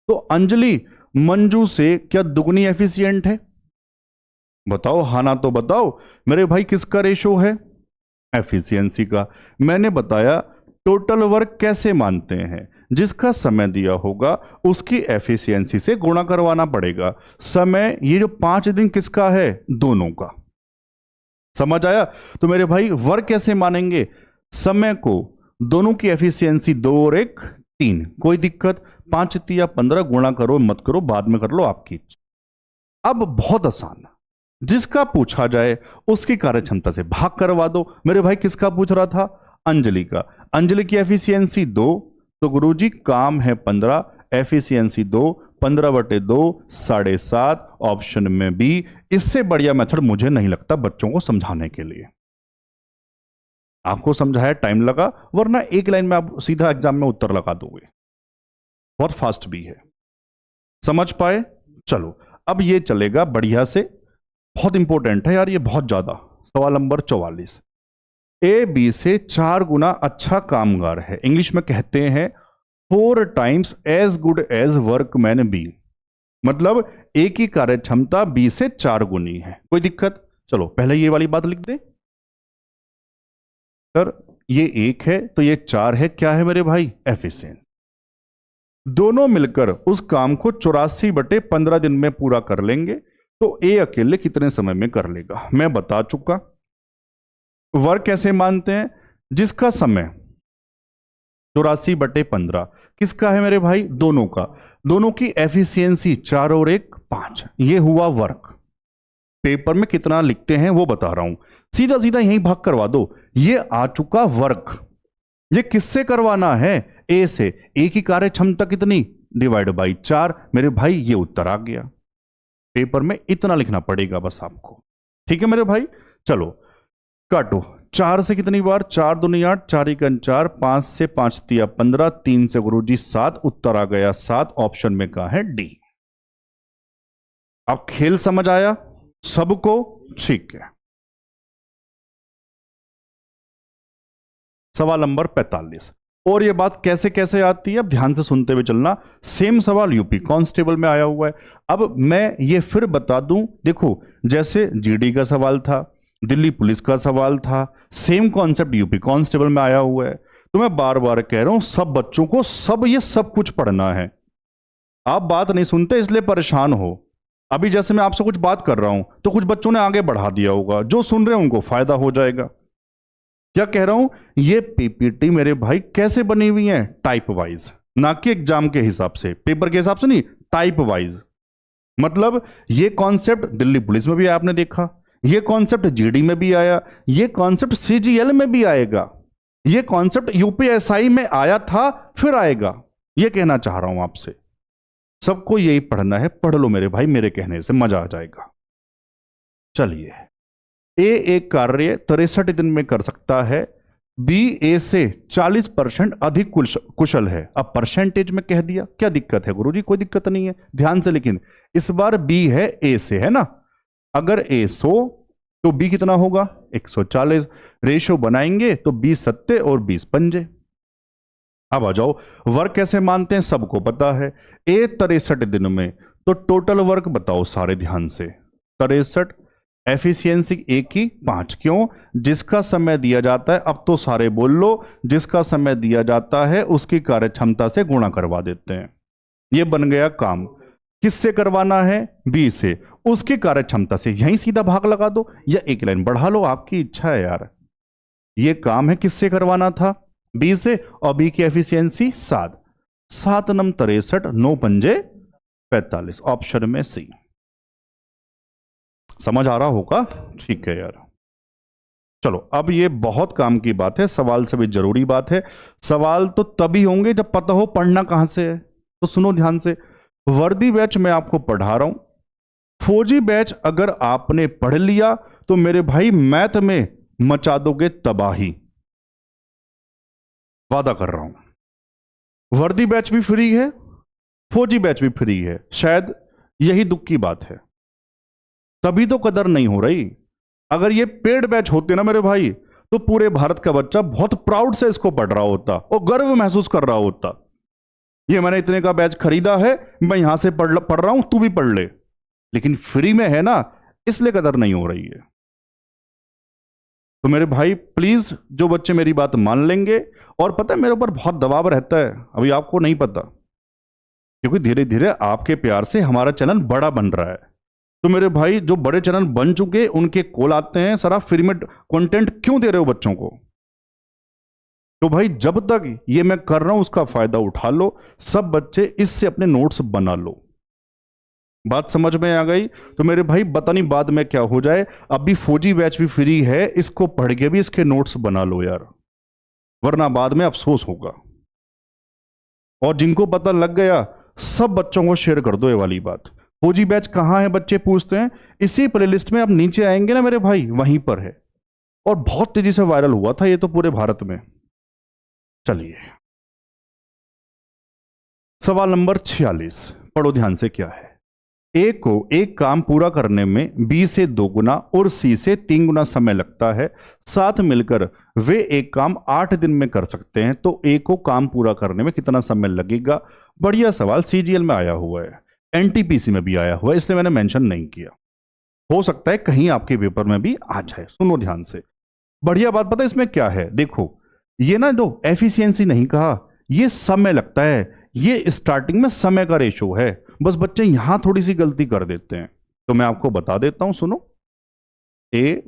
तो अंजलि मंजू से क्या दुगनी एफिशिएंट है? बताओ, हाँ ना तो बताओ मेरे भाई, किसका रेशो है? एफिशिएंसी का। मैंने बताया टोटल वर्क कैसे मानते हैं, जिसका समय दिया होगा उसकी एफिशिएंसी से गुणा करवाना पड़ेगा। समय, ये जो 5 दिन किसका है? दोनों का। समझ आया? तो मेरे भाई वर्क कैसे मानेंगे? समय को दोनों की एफिशिएंसी 2 और 1 3, कोई दिक्कत? 5 तिया 15, गुणा करो मत करो बाद में कर लो आपकी। अब बहुत आसान, जिसका पूछा जाए उसकी कार्य क्षमता से भाग करवा दो। मेरे भाई किसका पूछ रहा था? अंजलि का। अंजलि की एफिशिएंसी 2, तो गुरुजी काम है 15, एफिशिएंसी 2, 15/2 7.5। ऑप्शन में बी। इससे बढ़िया मेथड मुझे नहीं लगता बच्चों को समझाने के लिए। आपको समझाया, टाइम लगा, वरना एक लाइन में आप सीधा एग्जाम में उत्तर लगा दोगे। बहुत फास्ट भी है। समझ पाए? चलो अब ये चलेगा बढ़िया से, बहुत इंपॉर्टेंट है यार ये, बहुत ज्यादा। सवाल नंबर 44, ए बी से 4 गुना अच्छा कामगार है। इंग्लिश में कहते हैं 4 times as good as workman be. मतलब ए की कार्य क्षमता बी से 4 गुनी है। कोई दिक्कत? चलो पहले ये वाली बात लिख दे। सर ये 1 है तो ये 4 है, क्या है मेरे भाई? एफिशिएंसी। दोनों मिलकर उस काम को 84/15 दिन में पूरा कर लेंगे, तो ए अकेले कितने समय में कर लेगा? मैं बता चुका। वर्क कैसे मानते हैं? जिसका समय 84/15 किसका है मेरे भाई? दोनों का। दोनों की एफिशिएंसी 4 और 1 5, ये हुआ वर्क। पेपर में कितना लिखते हैं वो बता रहा हूं, सीधा सीधा यहीं भाग करवा दो। ये आ चुका वर्क। ये किससे करवाना है? ए से। ए की कार्य क्षमता कितनी? Divide by 4। मेरे भाई ये उत्तर आ गया। पेपर में इतना लिखना पड़ेगा बस आपको। ठीक है मेरे भाई? चलो काटो। 4 से कितनी बार? 4 दूनी 8, 4 एकन 4, 5 से 5 तिया 15, 3 से गुरुजी 7। उत्तर आ गया 7। ऑप्शन में कहा है डी। अब खेल समझ आया सबको? ठीक है। सवाल नंबर 45, और ये बात कैसे कैसे आती है अब ध्यान से सुनते हुए चलना। सेम सवाल यूपी कांस्टेबल में आया हुआ है। अब मैं ये फिर बता दूं, देखो जैसे जीडी का सवाल था, दिल्ली पुलिस का सवाल था, सेम कॉन्सेप्ट यूपी कांस्टेबल में आया हुआ है। तो मैं बार बार कह रहा हूं सब बच्चों को ये सब कुछ पढ़ना है। आप बात नहीं सुनते इसलिए परेशान हो। अभी जैसे मैं आपसे कुछ बात कर रहा हूं तो कुछ बच्चों ने आगे बढ़ा दिया होगा, जो सुन रहे हैं उनको फायदा हो जाएगा। क्या कह रहा हूं, ये पीपीटी मेरे भाई कैसे बनी हुई है, टाइप वाइज, ना कि एग्जाम के हिसाब से, पेपर के हिसाब से नहीं, टाइप वाइज। मतलब ये कॉन्सेप्ट दिल्ली पुलिस में भी आपने देखा, ये कॉन्सेप्ट जीडी में भी आया, ये कॉन्सेप्ट सीजीएल में भी आएगा, ये कॉन्सेप्ट यूपीएसआई में आया था, फिर आएगा। ये कहना चाह रहा हूं आपसे, सबको यही पढ़ना है, पढ़ लो मेरे भाई, मेरे कहने से मजा आ जाएगा। चलिए, ए एक कार्य 63 दिन में कर सकता है, बी ए से 40% अधिक कुशल है। अब परसेंटेज में कह दिया, क्या दिक्कत है गुरुजी? कोई दिक्कत नहीं है, ध्यान से। लेकिन इस बार बी है ए से, है ना? अगर ए 100 तो बी कितना होगा? 140। रेशो बनाएंगे तो 20 सत्ते और 20 पंजे। अब आ जाओ, वर्क कैसे मानते हैं सबको पता है। ए 63 दिन में, तो टोटल वर्क बताओ सारे ध्यान से। 63, एफिशिएंसी ए की 5। क्यों? जिसका समय दिया जाता है, अब तो सारे बोल लो, जिसका समय दिया जाता है उसकी कार्य क्षमता से गुणा करवा देते हैं। ये बन गया काम। किससे करवाना है? बी से, उसकी कार्य क्षमता से। यहीं सीधा भाग लगा दो या एक लाइन बढ़ा लो, आपकी इच्छा है यार। ये काम है किससे करवाना था? बी से, और बी की एफिशिएंसी 7। 7 नम 63, 9 पंजे 45, ऑप्शन में सी। समझ आ रहा होगा? ठीक है यार। चलो, अब ये बहुत काम की बात है, सवाल से भी जरूरी बात है। सवाल तो तभी होंगे जब पता हो पढ़ना कहां से है। तो सुनो ध्यान से, वर्दी बैच मैं आपको पढ़ा रहा हूं, फौजी बैच अगर आपने पढ़ लिया तो मेरे भाई मैथ में मचा दोगे तबाही, वादा कर रहा हूं। वर्दी बैच भी फ्री है, फौजी बैच भी फ्री है, शायद यही दुख की बात है, तभी तो कदर नहीं हो रही। अगर ये पेड बैच होते ना मेरे भाई, तो पूरे भारत का बच्चा बहुत प्राउड से इसको पढ़ रहा होता और गर्व महसूस कर रहा होता। ये मैंने इतने का बैच खरीदा है, मैं यहां से पढ़ रहा हूं, तू भी पढ़ ले। लेकिन फ्री में है ना, इसलिए कदर नहीं हो रही है। तो मेरे भाई प्लीज, जो बच्चे मेरी बात मान लेंगे, और पता है मेरे ऊपर बहुत दबाव रहता है, अभी आपको नहीं पता, क्योंकि धीरे धीरे आपके प्यार से हमारा चैनल बड़ा बन रहा है। तो मेरे भाई, जो बड़े चैनल बन चुके उनके कॉल आते हैं, सर आप फ्री में कंटेंट क्यों दे रहे हो बच्चों को? तो भाई जब तक ये मैं कर रहा हूं उसका फायदा उठा लो, सब बच्चे इससे अपने नोट्स बना लो। बात समझ में आ गई? तो मेरे भाई पता नहीं बाद में क्या हो जाए, अभी फौजी बैच भी फ्री है, इसको पढ़ के भी इसके नोट्स बना लो यार, वरना बाद में अफसोस होगा। और जिनको पता लग गया, सब बच्चों को शेयर कर दो ये वाली बात। फौजी बैच कहां है बच्चे पूछते हैं, इसी प्लेलिस्ट में आप नीचे आएंगे ना मेरे भाई, वहीं पर है, और बहुत तेजी से वायरल हुआ था ये तो पूरे भारत में। चलिए, सवाल नंबर 46 पढ़ो ध्यान से, क्या है? ए को एक काम पूरा करने में बी से 2 गुना और सी से 3 गुना समय लगता है, साथ मिलकर वे एक काम 8 दिन में कर सकते हैं, तो ए को काम पूरा करने में कितना समय लगेगा? बढ़िया सवाल, सीजीएल में आया हुआ है, एनटीपीसी में भी आया हुआ है, इसलिए मैंने मेंशन नहीं किया। हो सकता है कहीं आपके पेपर में भी आ जाए। सुनो ध्यान से, बढ़िया बात पता है इसमें क्या है? देखो, ये ना जो एफिशिएंसी नहीं कहा, ये समय लगता है, ये स्टार्टिंग में समय का रेशो है, बस बच्चे यहां थोड़ी सी गलती कर देते हैं। तो मैं आपको बता देता हूं, सुनो, ए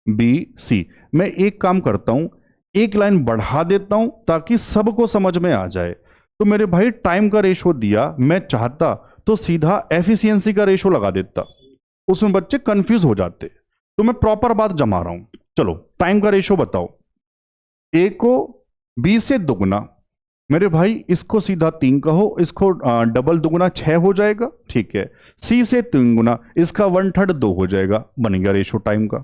बी सी, मैं एक काम करता हूं, एक लाइन बढ़ा देता हूं ताकि सबको समझ में आ जाए। तो मेरे भाई टाइम का रेशो दिया, मैं चाहता तो सीधा एफिशिएंसी का रेशो लगा देता, उसमें बच्चे कंफ्यूज हो जाते। तो मैं प्रॉपर बात जमा रहा हूं। चलो, टाइम का रेशो बताओ। ए को बी से 2 गुना, मेरे भाई इसको सीधा 3 कहो, इसको डबल 2 गुना 6 हो जाएगा, ठीक है। सी से 3 गुना, इसका 1/3 2 हो जाएगा, बन गया रेशो टाइम का।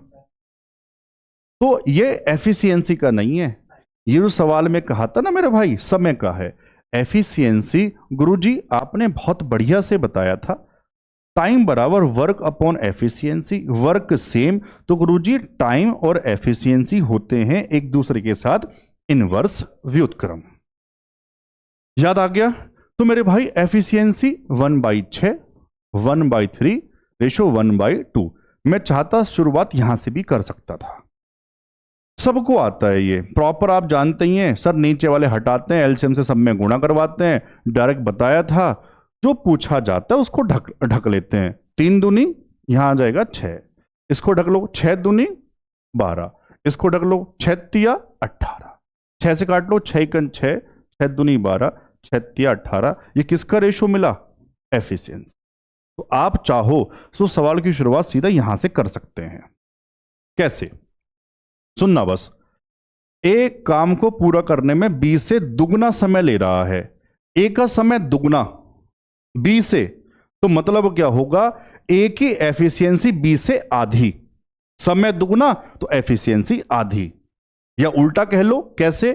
तो ये एफिशिएंसी का नहीं है, ये जो सवाल में कहा था ना मेरे भाई, समय का है। एफिशिएंसी गुरुजी आपने बहुत बढ़िया से बताया था, टाइम बराबर work upon efficiency, work same. तो गुरुजी टाइम और एफिशिएंसी होते हैं एक दूसरे के साथ इनवर्स व्युत्क्रम। याद आ गया? तो मेरे भाई एफिशिएंसी 1/6, 1/3, रेशो 1/2। मैं चाहता शुरुआत यहां से भी कर सकता था। सबको आता है ये प्रॉपर, आप जानते ही हैं। सर नीचे वाले हटाते हैं, एलसीएम से सब में गुणा करवाते हैं, डायरेक्ट बताया था। जो पूछा जाता है उसको ढक ढक लेते हैं। 3 दूनी यहां आ जाएगा 6, इसको ढक लो। 6 दूनी 12, इसको ढक लो। 6 तिया 18, 6 से काट लो। 6 कन 6, 6 दूनी 12, 6 तिया 18। ये किसका रेशो मिला? एफिशिएंसी। तो आप चाहो तो सवाल की शुरुआत सीधा यहां से कर सकते हैं। कैसे? सुनना बस। एक काम को पूरा करने में बी से दुगना समय ले रहा है। ए का समय दुगना बी से, तो मतलब क्या होगा? ए की एफिशिएंसी बी से आधी। समय दुगना तो एफिशिएंसी आधी, या उल्टा कह लो। कैसे?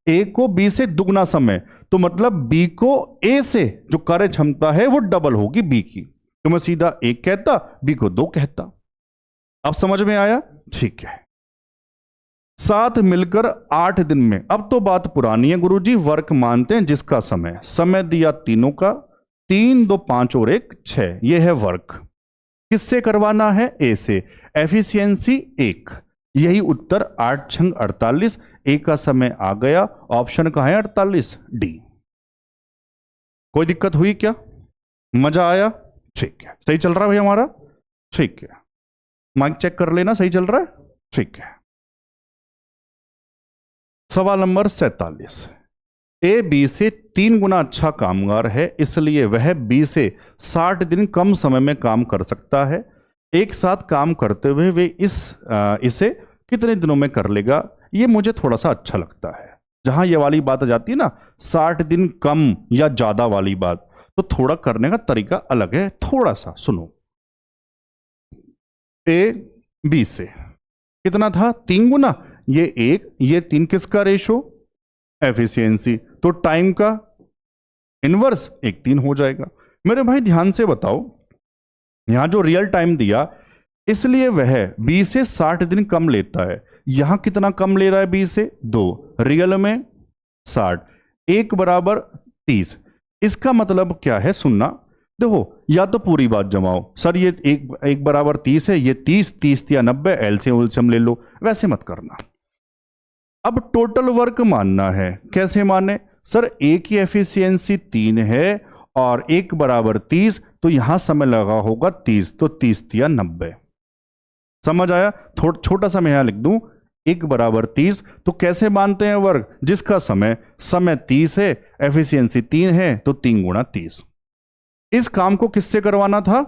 ए को बी से दुगना समय, तो मतलब बी को ए से जो कार्य क्षमता है वो डबल होगी बी की। तो मैं सीधा 1 कहता, बी को 2 कहता। अब समझ में आया? ठीक है। साथ मिलकर 8 दिन में, अब तो बात पुरानी है गुरुजी, वर्क मानते हैं जिसका समय दिया तीनों का, 3 2 5 और 1 6, ये है वर्क। किससे करवाना है? ए से। एफिशिएंसी 1, यही उत्तर। 8 छंग 48, ए का समय आ गया। ऑप्शन कहां है? 48 डी। कोई दिक्कत हुई क्या? मजा आया? ठीक है। सही चल रहा है भाई हमारा? ठीक है। माइक चेक कर लेना, सही चल रहा है? ठीक है। सवाल नंबर 47। ए बी से 3 गुना अच्छा कामगार है, इसलिए वह बी से 60 दिन कम समय में काम कर सकता है। एक साथ काम करते हुए वे इसे कितने दिनों में कर लेगा? ये मुझे थोड़ा सा अच्छा लगता है। जहां ये वाली बात आ जाती है ना, 60 दिन कम या ज्यादा वाली बात, तो थोड़ा करने का तरीका अलग है। थोड़ा सा सुनो। ए बी से कितना था? 3 गुना। ये 1, ये 3, किसका रेशो? एफिशिएंसी। तो टाइम का इनवर्स 1 3 हो जाएगा। मेरे भाई ध्यान से बताओ, यहां जो रियल टाइम दिया, इसलिए वह बी से 60 दिन कम लेता है। यहां कितना कम ले रहा है? बी से 2, रियल में 60, 1 बराबर 30। इसका मतलब क्या है? सुनना, देखो, या तो पूरी बात जमाओ। सर ये 1 बराबर 30 है, ये 30 30 या 90, एलसीएम उलसीएम ले लो। वैसे मत करना। अब टोटल वर्क मानना है। कैसे माने? सर ए की एफिशिएंसी 3 है और 1 बराबर 30, तो यहां समय लगा होगा 30, तो 30 या 90। समझ आया? छोटा सा मैं यहां लिख दूं, 1 बराबर 30। तो कैसे मानते हैं वर्क? जिसका समय 30 है, एफिशिएंसी 3 है, तो 3 गुणा 30। इस काम को किससे करवाना था?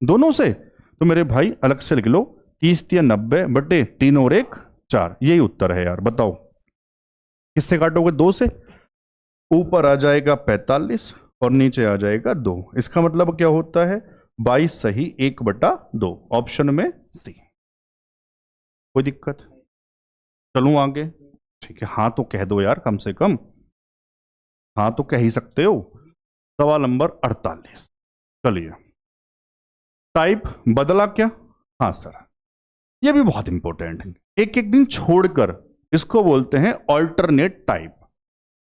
दोनों से। तो मेरे भाई अलग से लिख लो, 30 या 90 बटे 3 और 1 4, यही उत्तर है यार। बताओ किससे काटोगे? 2 से। ऊपर आ जाएगा 45 और नीचे आ जाएगा 2। इसका मतलब क्या होता है? 22 सही 1 बटा 2, ऑप्शन में सी। कोई दिक्कत? चलूं आगे? ठीक है। हाँ तो कह दो यार, कम से कम हाँ तो कह ही सकते हो। सवाल नंबर 48। चलिए, टाइप बदला क्या? हाँ सर, यह भी बहुत इंपॉर्टेंट है। एक एक दिन छोड़कर, इसको बोलते हैं ऑल्टरनेट टाइप।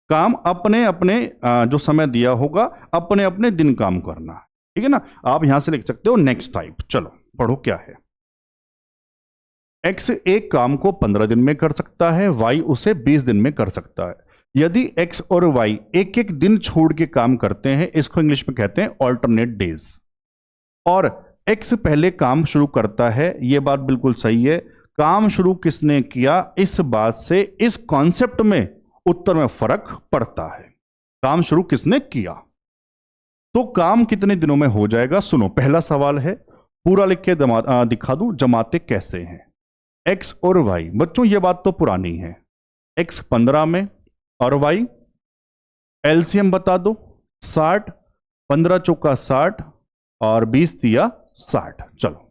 काम अपने अपने जो समय दिया होगा, अपने अपने दिन काम करना। ठीक है ना? आप यहां से लिख सकते हो नेक्स्ट टाइप। चलो पढ़ो क्या है। एक्स एक काम को 15 दिन में कर सकता है, वाई उसे 20 दिन में कर सकता है। यदि एक्स और वाई एक एक दिन छोड़ के काम करते हैं, इसको इंग्लिश में कहते हैं ऑल्टरनेट डेज। और एक्स पहले काम शुरू करता है, यह बात बिल्कुल सही है। काम शुरू किसने किया, इस बात से इस कॉन्सेप्ट में उत्तर में फर्क पड़ता है। काम शुरू किसने किया, तो काम कितने दिनों में हो जाएगा? सुनो, पहला सवाल है, पूरा लिख के दिखा दूं जमाते कैसे हैं। एक्स और वाई, बच्चों ये बात तो पुरानी है। एक्स 15 में और वाई, एलसीएम बता दो 60, 15 चौका 60 और 20 दिया 60। चलो,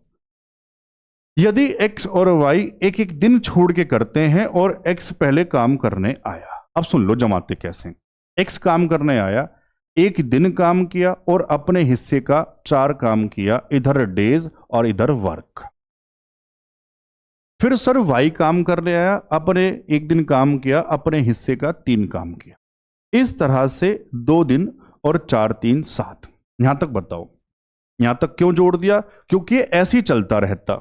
यदि एक्स और वाई एक एक दिन छोड़ के करते हैं और एक्स पहले काम करने आया, अब सुन लो जमाते कैसे। एक्स काम करने आया, एक दिन काम किया और अपने हिस्से का 4 काम किया, इधर डेज और इधर वर्क। फिर सर वाई काम करने आया, अपने एक दिन काम किया, अपने हिस्से का 3 काम किया। इस तरह से 2 दिन और 4 3 7। यहां तक बताओ, यहां तक क्यों जोड़ दिया? क्योंकि ऐसे ही चलता रहता।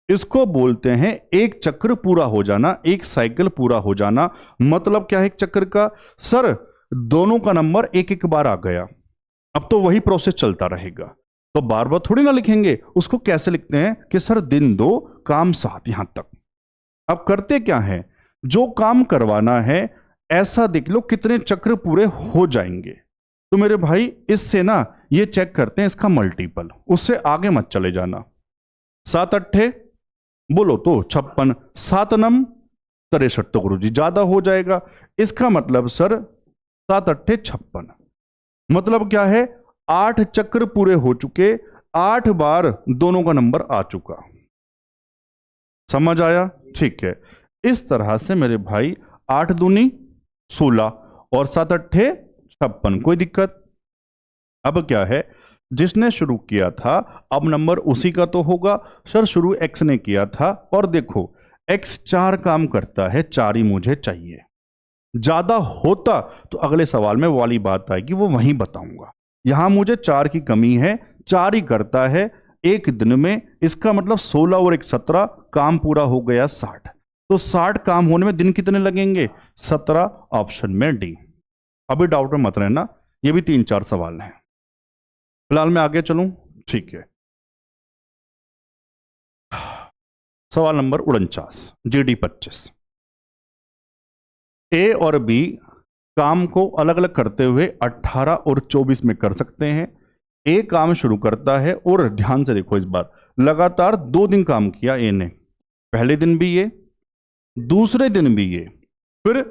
इसको बोलते हैं एक चक्र पूरा हो जाना, एक साइकिल पूरा हो जाना। मतलब क्या है एक चक्र का? सर दोनों का नंबर एक एक बार आ गया, अब तो वही प्रोसेस चलता रहेगा, तो बार बार थोड़ी ना लिखेंगे। उसको कैसे लिखते हैं कि सर दिन 2 काम 7, यहां तक। अब करते क्या है, जो काम करवाना है ऐसा देख लो कितने चक्र पूरे हो जाएंगे। तो मेरे भाई इससे ना ये चेक करते हैं इसका मल्टीपल, उससे आगे मत चले जाना। 7 अट्ठे बोलो तो 56, 7 नम 63, तो गुरुजी ज्यादा हो जाएगा। इसका मतलब सर 7 अट्ठे 56, मतलब क्या है 8 चक्र पूरे हो चुके, 8 बार दोनों का नंबर आ चुका। समझ आया? ठीक है। इस तरह से मेरे भाई 8 दूनी 16 और 7 अट्ठे 56, कोई दिक्कत? अब क्या है, जिसने शुरू किया था अब नंबर उसी का तो होगा। सर शुरू एक्स ने किया था, और देखो एक्स 4 काम करता है, 4 ही मुझे चाहिए। ज्यादा होता तो अगले सवाल में वाली बात आएगी, वो वहीं बताऊंगा। यहां मुझे 4 की कमी है, 4 ही करता है एक दिन में। इसका मतलब 16 और 1 17, काम पूरा हो गया 60। तो 60 काम होने में दिन कितने लगेंगे? 17, ऑप्शन में डी। अभी डाउट में मत रहना, ये भी 3-4 सवाल हैं। फिलहाल मैं आगे चलूं? ठीक है। सवाल नंबर 49, जीडी 25। ए और बी काम को अलग अलग करते हुए 18 और 24 में कर सकते हैं। ए काम शुरू करता है, और ध्यान से देखो इस बार लगातार 2 दिन काम किया ए ने, पहले दिन भी ये, दूसरे दिन भी ये, फिर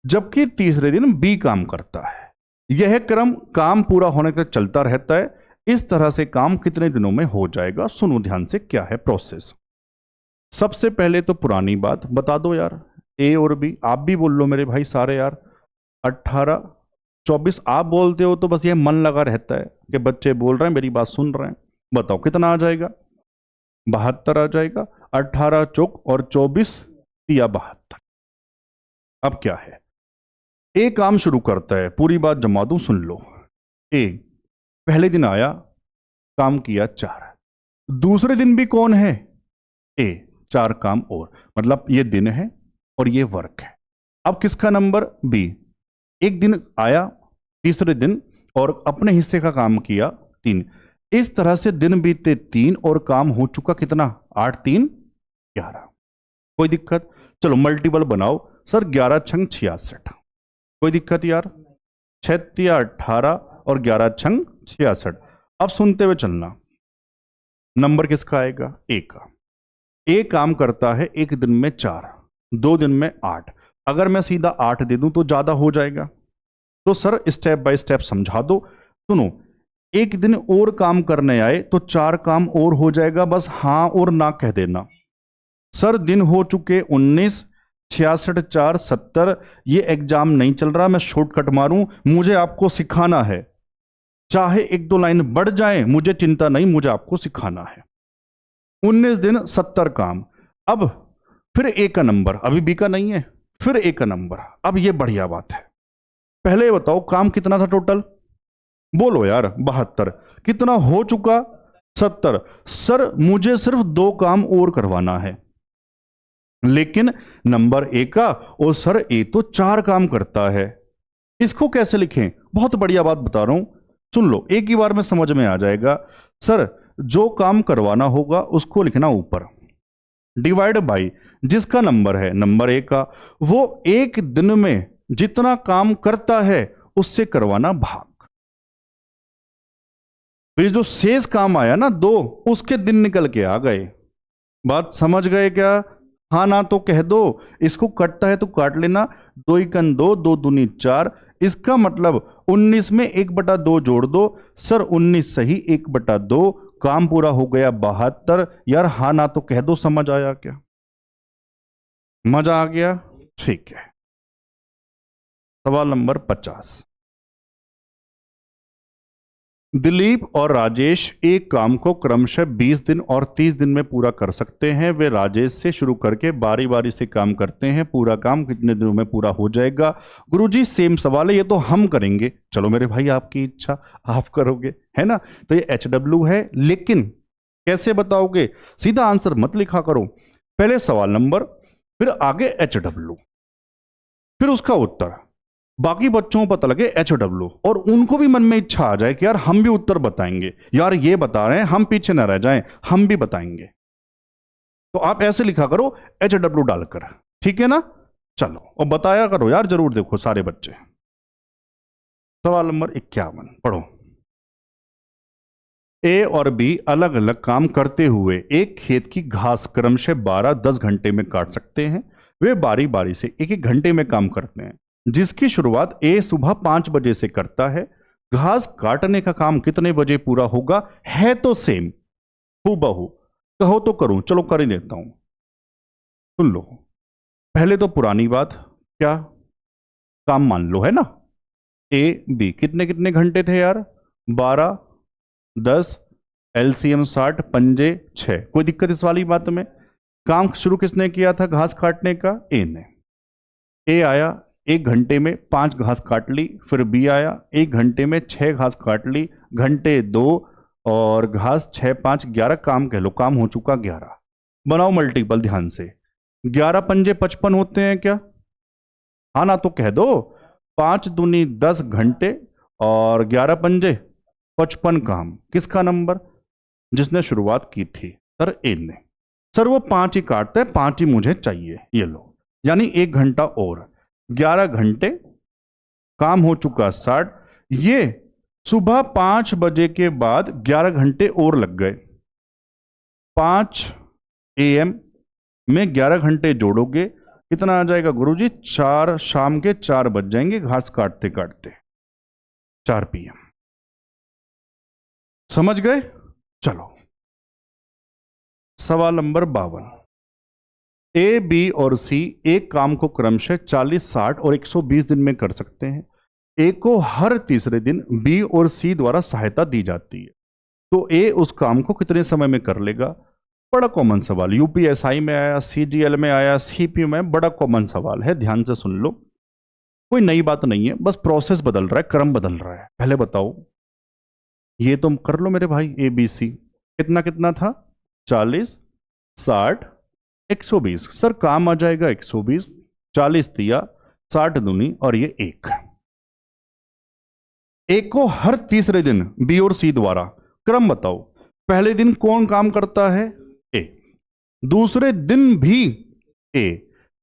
जबकि तीसरे दिन बी काम करता है। यह क्रम काम पूरा होने तक चलता रहता है। इस तरह से काम कितने दिनों में हो जाएगा? सुनो ध्यान से क्या है प्रोसेस। सबसे पहले तो पुरानी बात बता दो यार, ए और बी, आप भी बोल लो मेरे भाई सारे यार। 18 24 आप बोलते हो तो बस ये मन लगा रहता है कि बच्चे बोल रहे हैं, मेरी बात सुन रहे हैं। बताओ कितना आ जाएगा? 72 आ जाएगा। 18 चौक और 24 या 72। अब क्या है, ए काम शुरू करता है, पूरी बात जमा दूं सुन लो। ए पहले दिन आया, काम किया 4, दूसरे दिन भी कौन है? ए, 4 काम और, मतलब ये दिन है और ये वर्क है। अब किसका नंबर? बी। एक दिन आया तीसरे दिन और अपने हिस्से का काम किया 3। इस तरह से दिन बीते 3 और काम हो चुका कितना? 8 3 11। कोई दिक्कत? चलो मल्टीपल बनाओ। सर 11 छंग 66, कोई दिक्कत यार? 6 या 18 और 11 छंग 66। अब सुनते हुए चलना, नंबर किसका आएगा? ए का। ए काम करता है एक दिन में 4, 2 दिन में 8। अगर मैं सीधा 8 दे दूं तो ज्यादा हो जाएगा। तो सर स्टेप बाय स्टेप समझा दो। सुनो, एक दिन और काम करने आए तो 4 काम और हो जाएगा, बस हां और ना कह देना। सर दिन हो चुके 19, 66 4 70। ये एग्जाम नहीं चल रहा, मैं शॉर्टकट मारूं, मुझे आपको सिखाना है। चाहे 1-2 लाइन बढ़ जाए मुझे चिंता नहीं, मुझे आपको सिखाना है। 19 दिन 70 काम। अब फिर ए का नंबर, अभी बी का नहीं है, फिर ए का नंबर। अब ये बढ़िया बात है। पहले बताओ काम कितना था टोटल? बोलो यार 72। कितना हो चुका? 70। सर मुझे सिर्फ 2 काम और करवाना है, लेकिन नंबर ए का, और सर ए तो 4 काम करता है। इसको कैसे लिखें? बहुत बढ़िया बात बता रहा हूं, सुन लो, एक ही बार में समझ में आ जाएगा। सर जो काम करवाना होगा उसको लिखना ऊपर, डिवाइड बाई जिसका नंबर है नंबर ए का, वो एक दिन में जितना काम करता है उससे करवाना भाग। फिर जो शेष काम आया ना 2, उसके दिन निकल के आ गए। बात समझ गए क्या? हाँ ना तो कह दो। इसको कटता है तो काट लेना। 2 एकन 2, 2 दूनी 4। इसका मतलब 19 में 1/2 जोड़ दो। सर 19 सही, 1/2, काम पूरा हो गया 72। यार हाँ ना तो कह दो। समझ आया क्या? मजा आ गया? ठीक है। सवाल नंबर 50। दिलीप और राजेश एक काम को क्रमशः 20 दिन और 30 दिन में पूरा कर सकते हैं। वे राजेश से शुरू करके बारी बारी से काम करते हैं। पूरा काम कितने दिनों में पूरा हो जाएगा? गुरुजी सेम सवाल है, ये तो हम करेंगे। चलो मेरे भाई आपकी इच्छा, आप करोगे, है ना? तो ये HW है, लेकिन कैसे बताओगे? सीधा आंसर मत लिखा करो, पहले सवाल नंबर, फिर आगे HW, फिर उसका उत्तर। बाकी बच्चों को पता लगे HW और उनको भी मन में इच्छा आ जाए कि यार हम भी उत्तर बताएंगे, यार ये बता रहे हैं, हम पीछे ना रह जाएं, हम भी बताएंगे। तो आप ऐसे लिखा करो HW डालकर, ठीक है ना? चलो और बताया करो यार जरूर, देखो सारे बच्चे। सवाल नंबर 51 पढ़ो। ए और बी अलग अलग काम करते हुए एक खेत की घास क्रमशः 12-10 घंटे में काट सकते हैं। वे बारी बारी से एक एक घंटे में काम करते हैं, जिसकी शुरुआत ए सुबह 5 बजे से करता है। घास काटने का काम कितने बजे पूरा होगा? है तो सेम, हूबहू, कहो तो करूं, चलो कर ही देता हूं। सुन लो, पहले तो पुरानी बात, क्या काम मान लो, है ना? ए बी कितने कितने घंटे थे यार? 12, 10, LCM 60, पंजे 6। कोई दिक्कत इस वाली बात में? काम शुरू किसने किया था घास काटने का? ए ने। ए आया 1 घंटे में 5 घास काट ली, फिर बी आया 1 घंटे में 6 घास काट ली, घंटे 2 और घास 6 5 11, काम कह लो, काम हो चुका 11। बनाओ मल्टीपल ध्यान से, 11 पंजे 55 होते हैं क्या? हाँ ना, तो कह दो 5 दूनी 10 घंटे और 11 पंजे 55 काम। किसका नंबर? जिसने शुरुआत की थी सर, ए ने। सर वो 5 ही काटते हैं, 5 ही मुझे चाहिए, ये लो, यानी 1 घंटा और 11 घंटे, काम हो चुका 60। ये सुबह 5 बजे के बाद 11 घंटे और लग गए। 5 AM में 11 घंटे जोड़ोगे कितना आ जाएगा गुरुजी? 4, शाम के 4 बज जाएंगे घास काटते काटते, 4 PM। समझ गए? चलो सवाल नंबर 52। ए, बी और सी एक काम को क्रमशः 40, 60 और 120 दिन में कर सकते हैं। ए को हर तीसरे दिन बी और सी द्वारा सहायता दी जाती है, तो ए उस काम को कितने समय में कर लेगा? बड़ा कॉमन सवाल, UPSI में आया, CGL में आया, CPU में, बड़ा कॉमन सवाल है, ध्यान से सुन लो। कोई नई बात नहीं है, बस प्रोसेस बदल रहा है, क्रम बदल रहा है। पहले बताओ, ये तुम कर लो मेरे भाई, ABC कितना कितना था? 40, 60, 120। सर काम आ जाएगा 120, 40 दिया, 60 दूनी और ये 1। एक को हर तीसरे दिन बी और सी द्वारा, क्रम बताओ। पहले दिन कौन काम करता है? ए। दूसरे दिन भी ए।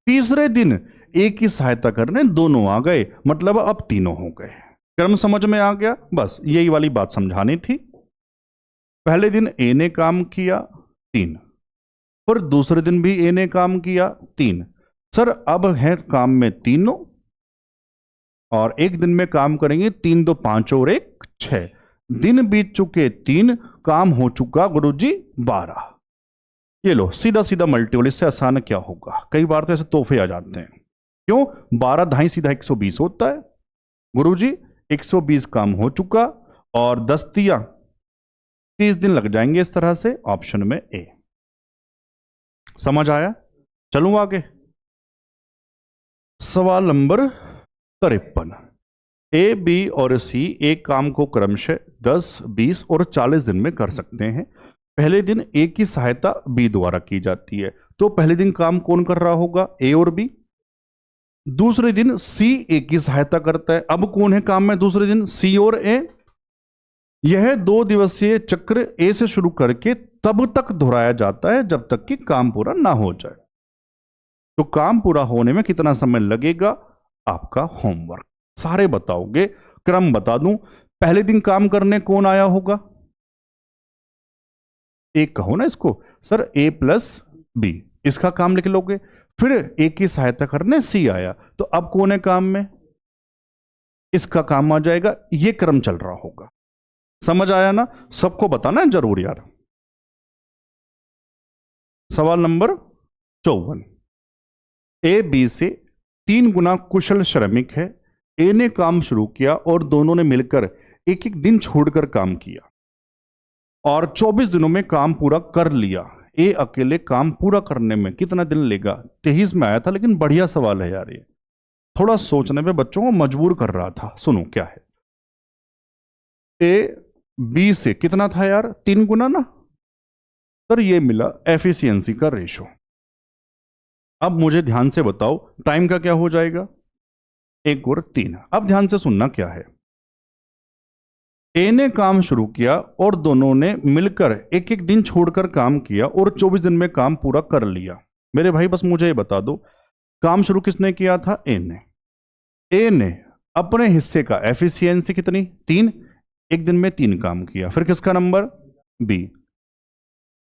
तीसरे दिन ए की सहायता करने दोनों आ गए, मतलब अब तीनों हो गए। क्रम समझ में आ गया? बस यही वाली बात समझानी थी। पहले दिन ए ने काम किया 3, और दूसरे दिन भी ए ने काम किया 3। सर अब है काम में तीनों, और एक दिन में काम करेंगे 3 2 5 और 1 6। दिन बीत चुके 3, काम हो चुका गुरुजी 12। ये लो सीधा सीधा मल्टीपल, इससे आसान क्या होगा? कई बार तो ऐसे तोहफे आ जाते हैं। क्यों? 12 ढाई सीधा 120 होता है गुरुजी, 120 काम हो चुका, और 10 दिया 30 दिन लग जाएंगे इस तरह से। ऑप्शन में ए। समझ आया? चलूं आगे। सवाल नंबर 53। ए, बी और सी एक काम को क्रमशः 10, 20 और 40 दिन में कर सकते हैं। पहले दिन ए की सहायता बी द्वारा की जाती है, तो पहले दिन काम कौन कर रहा होगा? ए और बी। दूसरे दिन सी ए की सहायता करता है, अब कौन है काम में दूसरे दिन? सी और ए। यह 2 दिवसीय चक्र ए से शुरू करके तब तक दोहराया जाता है जब तक कि काम पूरा ना हो जाए। तो काम पूरा होने में कितना समय लगेगा? आपका होमवर्क। सारे बताओगे, क्रम बता दूं। पहले दिन काम करने कौन आया होगा? एक कहो ना इसको, सर A + B, इसका काम लिख लोगे। फिर ए की सहायता करने सी आया, तो अब कौन है काम में? इसका काम आ जाएगा। ये क्रम चल रहा होगा। समझ आया ना? सबको बताना है जरूर यार। सवाल नंबर 54। ए बी से 3 गुना कुशल श्रमिक है। ए ने काम शुरू किया और दोनों ने मिलकर एक एक दिन छोड़कर काम किया और 24 दिनों में काम पूरा कर लिया। ए अकेले काम पूरा करने में कितना दिन लेगा? 23 में आया था, लेकिन बढ़िया सवाल है यार, ये थोड़ा सोचने पे बच्चों को मजबूर कर रहा था। सुनो क्या है। ए बी से कितना था यार? 3 गुना ना, सर ये मिला एफिशिएंसी का रेशो। अब मुझे ध्यान से बताओ टाइम का क्या हो जाएगा, 1 और 3। अब ध्यान से सुनना क्या है। ए ने काम शुरू किया और दोनों ने मिलकर एक एक दिन छोड़कर काम किया और 24 दिन में काम पूरा कर लिया। मेरे भाई बस मुझे ये बता दो, काम शुरू किसने किया था, ए ने। ए ने अपने हिस्से का एफिशिएंसी कितनी, 3, एक दिन में 3 काम किया। फिर किसका नंबर, बी,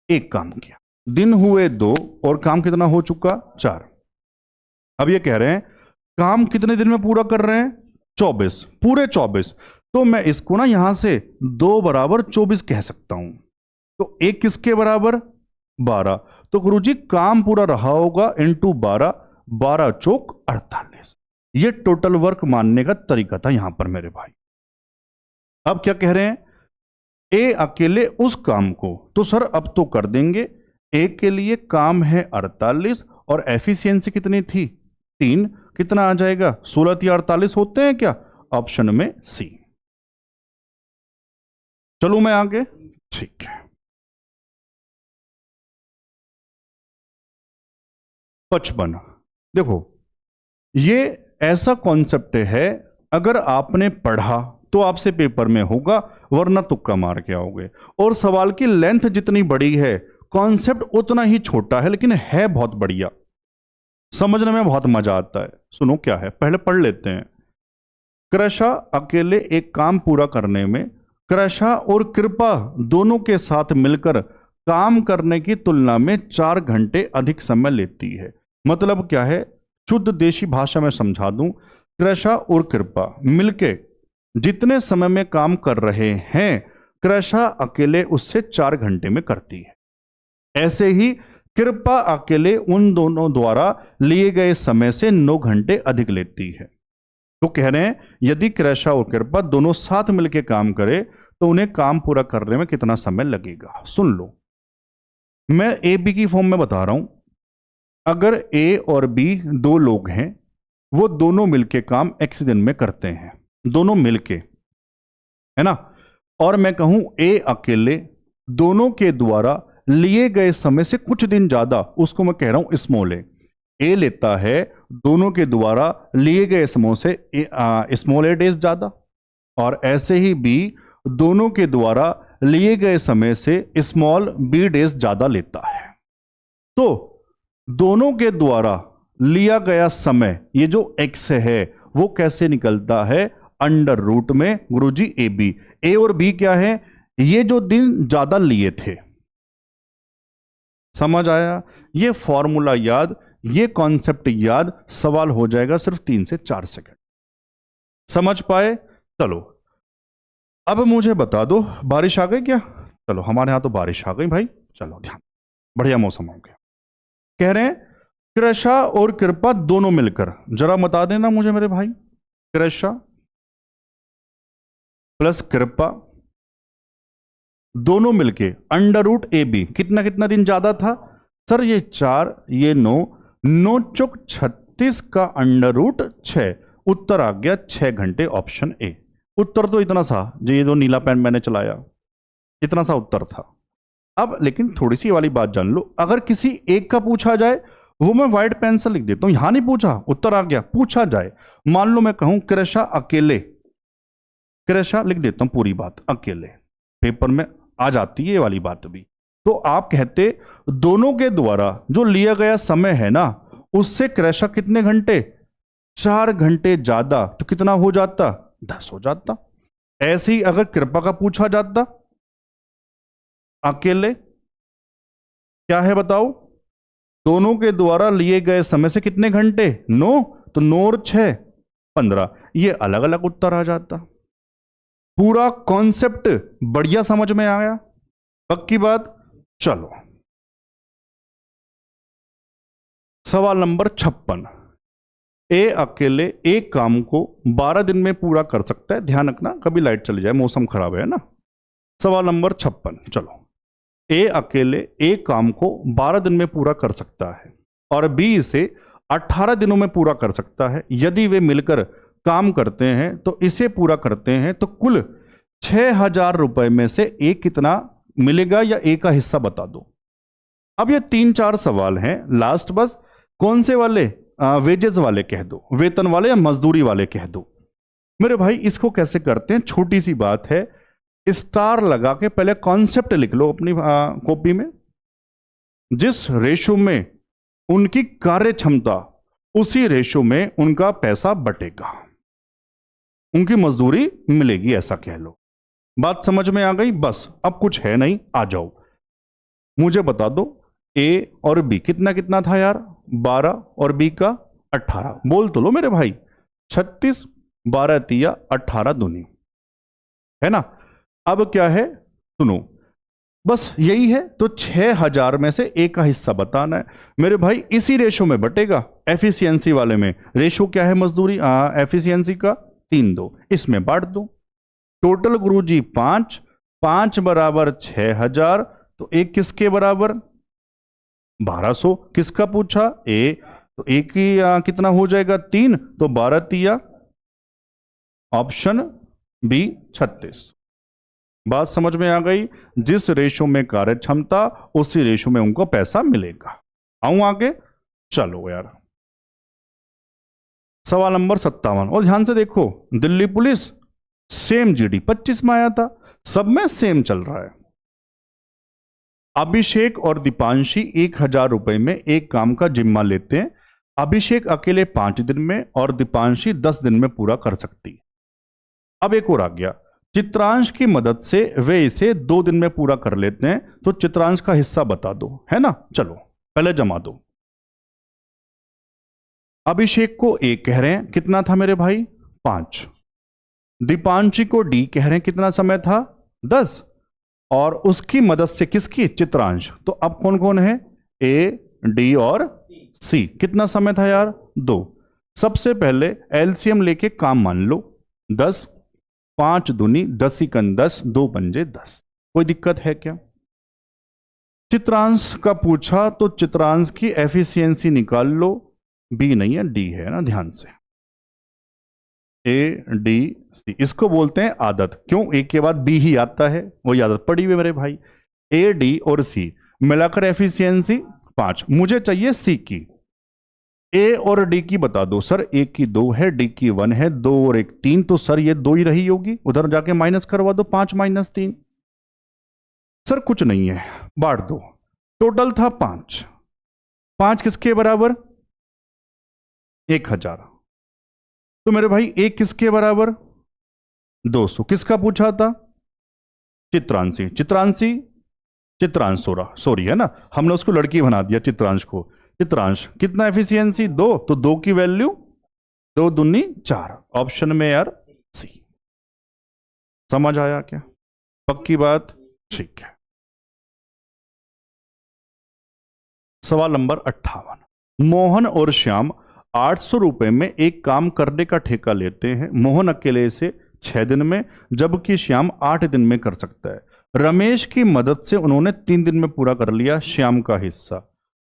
1 काम किया। दिन हुए 2 और काम कितना हो चुका, 4। अब ये कह रहे हैं काम कितने दिन में पूरा कर रहे हैं, 24, पूरे 24। तो मैं इसको ना यहां से 2 बराबर 24 कह सकता हूं। तो 1 किसके बराबर, 12। तो गुरुजी काम पूरा रहा होगा इंटू 12, 12 चौक 48। ये टोटल वर्क मानने का तरीका था यहां पर मेरे भाई। अब क्या कह रहे हैं, ए अकेले उस काम को, तो सर अब तो कर देंगे। ए के लिए काम है 48 और एफिशिएंसी कितनी थी, 3। कितना आ जाएगा, 16 या 48 होते हैं क्या, ऑप्शन में सी। चलो मैं आगे, ठीक है। 55। देखो ये ऐसा कॉन्सेप्ट है, अगर आपने पढ़ा तो आपसे पेपर में होगा, वरना तुक्का मार के आओगे। और सवाल की लेंथ जितनी बड़ी है कॉन्सेप्ट उतना ही छोटा है, लेकिन है बहुत बढ़िया, समझने में बहुत मजा आता है। सुनो क्या है, पहले पढ़ लेते हैं। कृषा अकेले एक काम पूरा करने में कृषा और कृपा दोनों के साथ मिलकर काम करने की तुलना में 4 घंटे अधिक समय लेती है। मतलब क्या है, शुद्ध देशी भाषा में समझा दूं, कृषा और कृपा मिलके जितने समय में काम कर रहे हैं, कृषा अकेले उससे 4 घंटे में करती है। ऐसे ही कृपा अकेले उन दोनों द्वारा लिए गए समय से 9 घंटे अधिक लेती है। तो कह रहे हैं यदि कृषा और कृपा दोनों साथ मिलकर काम करें तो उन्हें काम पूरा करने में कितना समय लगेगा। सुन लो, मैं ए बी की फॉर्म में बता रहा हूं। अगर ए और बी 2 लोग हैं, वो दोनों मिलके काम x दिन में करते हैं, दोनों मिलके, है ना। और मैं कहूं ए अकेले दोनों के द्वारा लिए गए समय से कुछ दिन ज्यादा, उसको मैं कह रहा हूं स्मॉल ए लेता है दोनों के द्वारा लिए गए समय से स्मॉल ए डेज ज्यादा, और ऐसे ही बी दोनों के द्वारा लिए गए समय से स्मॉल बी डेज ज्यादा लेता है। तो दोनों के द्वारा लिया गया समय, ये जो x है वो कैसे निकलता है, अंडर रूट में गुरुजी ए बी। ए और बी क्या है, ये जो दिन ज्यादा लिए थे। समझ आया, ये फॉर्मूला याद, ये कॉन्सेप्ट याद, सवाल हो जाएगा सिर्फ 3 से 4 सेकंड। समझ पाए। चलो अब मुझे बता दो, बारिश आ गई क्या, चलो हमारे यहां तो बारिश आ गई भाई, चलो ध्यान, बढ़िया मौसम हो गया। कह रहे हैं कृषा और कृपा दोनों मिलकर, जरा बता देना मुझे मेरे भाई, कृषा प्लस कृपा दोनों मिलके अंडर रूट ए बी, कितना कितना दिन ज्यादा था सर, ये 4 ये 9, 9 चौक 36 का अंडर रूट 6, उत्तर आ गया 6 घंटे, ऑप्शन ए। उत्तर तो इतना सा, जो ये जो नीला पेन मैंने चलाया इतना सा उत्तर था। अब लेकिन थोड़ी सी वाली बात जान लो, अगर किसी एक का पूछा जाए वो मैं व्हाइट पेन से लिख देता हूं, यहां नहीं पूछा उत्तर आ गया, पूछा जाए मान लो मैं कहूं कृषा अकेले, कृषा लिख देता हूं पूरी बात अकेले, पेपर में आ जाती है ये वाली बात भी। तो आप कहते दोनों के द्वारा जो लिया गया समय है ना, उससे कृषा कितने घंटे, 4 घंटे ज्यादा, तो कितना हो जाता, 10 हो जाता। ऐसे ही अगर कृपा का पूछा जाता अकेले, क्या है बताओ, दोनों के द्वारा लिए गए समय से कितने घंटे, 9, तो 9 और 6 15, ये अलग अलग उत्तर आ जाता। पूरा कॉन्सेप्ट बढ़िया समझ में आया, पक्की बात। चलो सवाल नंबर 56। ए अकेले एक काम को 12 दिन में पूरा कर सकता है, ध्यान रखना कभी लाइट चली जाए, मौसम खराब है ना। सवाल नंबर 56, चलो। ए अकेले एक काम को 12 दिन में पूरा कर सकता है और बी इसे 18 दिनों में पूरा कर सकता है। यदि वे मिलकर काम करते हैं तो इसे पूरा करते हैं तो कुल 6,000 रुपए में से ए कितना मिलेगा, या ए का हिस्सा बता दो। अब ये 3-4 सवाल हैं लास्ट, बस कौन से वाले, वेजेस वाले कह दो, वेतन वाले या मजदूरी वाले कह दो। मेरे भाई इसको कैसे करते हैं, छोटी सी बात है, स्टार लगा के पहले कॉन्सेप्ट लिख लो अपनी कॉपी में। जिस रेशो में उनकी कार्य क्षमता, उसी रेशो में उनका पैसा बटेगा, उनकी मजदूरी मिलेगी, ऐसा कह लो। बात समझ में आ गई? बस अब कुछ है नहीं, आ जाओ मुझे बता दो ए और बी कितना कितना था यार, 12 और बी का 18। बोल तो लो मेरे भाई, 36, 12 तिया 18 दूनी, है ना। अब क्या है सुनो, बस यही है। तो 6000 में से ए का हिस्सा बताना है मेरे भाई, इसी रेशो में बटेगा। एफिशिएंसी वाले में रेशो क्या है मजदूरी एफिशिएंसी का 3:2, इसमें बांट दो। टोटल गुरुजी 5, 5 बराबर 6000, तो एक किसके बराबर 1200। किसका पूछा? ए, तो ए की कितना हो जाएगा 3, तो 12 तिया, ऑप्शन बी 36। बात समझ में आ गई? जिस रेशो में कार्य क्षमता, उसी रेशो में उनको पैसा मिलेगा। आऊं आगे, चलो यार सवाल नंबर 57। और ध्यान से देखो, दिल्ली पुलिस सेम जीडी 25 में आया था, सब में सेम चल रहा है। अभिषेक और दीपांशी 1000 रुपए में एक काम का जिम्मा लेते हैं। अभिषेक अकेले 5 दिन में और दीपांशी 10 दिन में पूरा कर सकती है। अब एक और आ गया, चित्रांश की मदद से वे इसे 2 दिन में पूरा कर लेते हैं, तो चित्रांश का हिस्सा बता दो, है ना। चलो पहले जमा दो। अभिषेक को ए कह रहे हैं, कितना था मेरे भाई 5। दीपांशी को डी कह रहे हैं, कितना समय था 10, और उसकी मदद से किसकी, चित्रांश। तो अब कौन कौन है, ए, डी और सी। कितना समय था यार 2। सबसे पहले एलसीएम लेके काम मान लो, 10, 5 दूनी 10 इकन 10, 2 पंजे 10। कोई दिक्कत है क्या? चित्रांश का पूछा तो चित्रांश की एफिशिएंसी निकाल लो, बी नहीं है डी है ना, ध्यान से। ए, डी, सी, इसको बोलते हैं आदत। क्यों ए के बाद बी ही आता है, वही आदत पड़ी हुई मेरे भाई। ए, डी और सी मिलाकर एफिशिएंसी 5। मुझे चाहिए सी की। ए और डी की बता दो सर। ए की 2 है, डी की 1 है, 2 और 1 3, तो सर ये 2 ही रही होगी, उधर जाके माइनस करवा दो, 5 - 3। सर कुछ नहीं है, बांट दो। टोटल था 5, 5 किसके बराबर 1000, तो मेरे भाई एक किसके बराबर 200। किसका पूछा था? चित्रांशी। चित्रांशी, चित्रांश सॉरी है ना, हमने उसको लड़की बना दिया चित्रांश को। चित्रांश कितना एफिशिएंसी 2, तो 2 की वैल्यू 2 दूनी 4, ऑप्शन में यार सी। समझ आया क्या? पक्की बात? ठीक है। सवाल नंबर 58। मोहन और श्याम 800 रुपए में एक काम करने का ठेका लेते हैं। मोहन अकेले से 6 दिन में, जबकि श्याम 8 दिन में कर सकता है। रमेश की मदद से उन्होंने 3 दिन में पूरा कर लिया। श्याम का हिस्सा।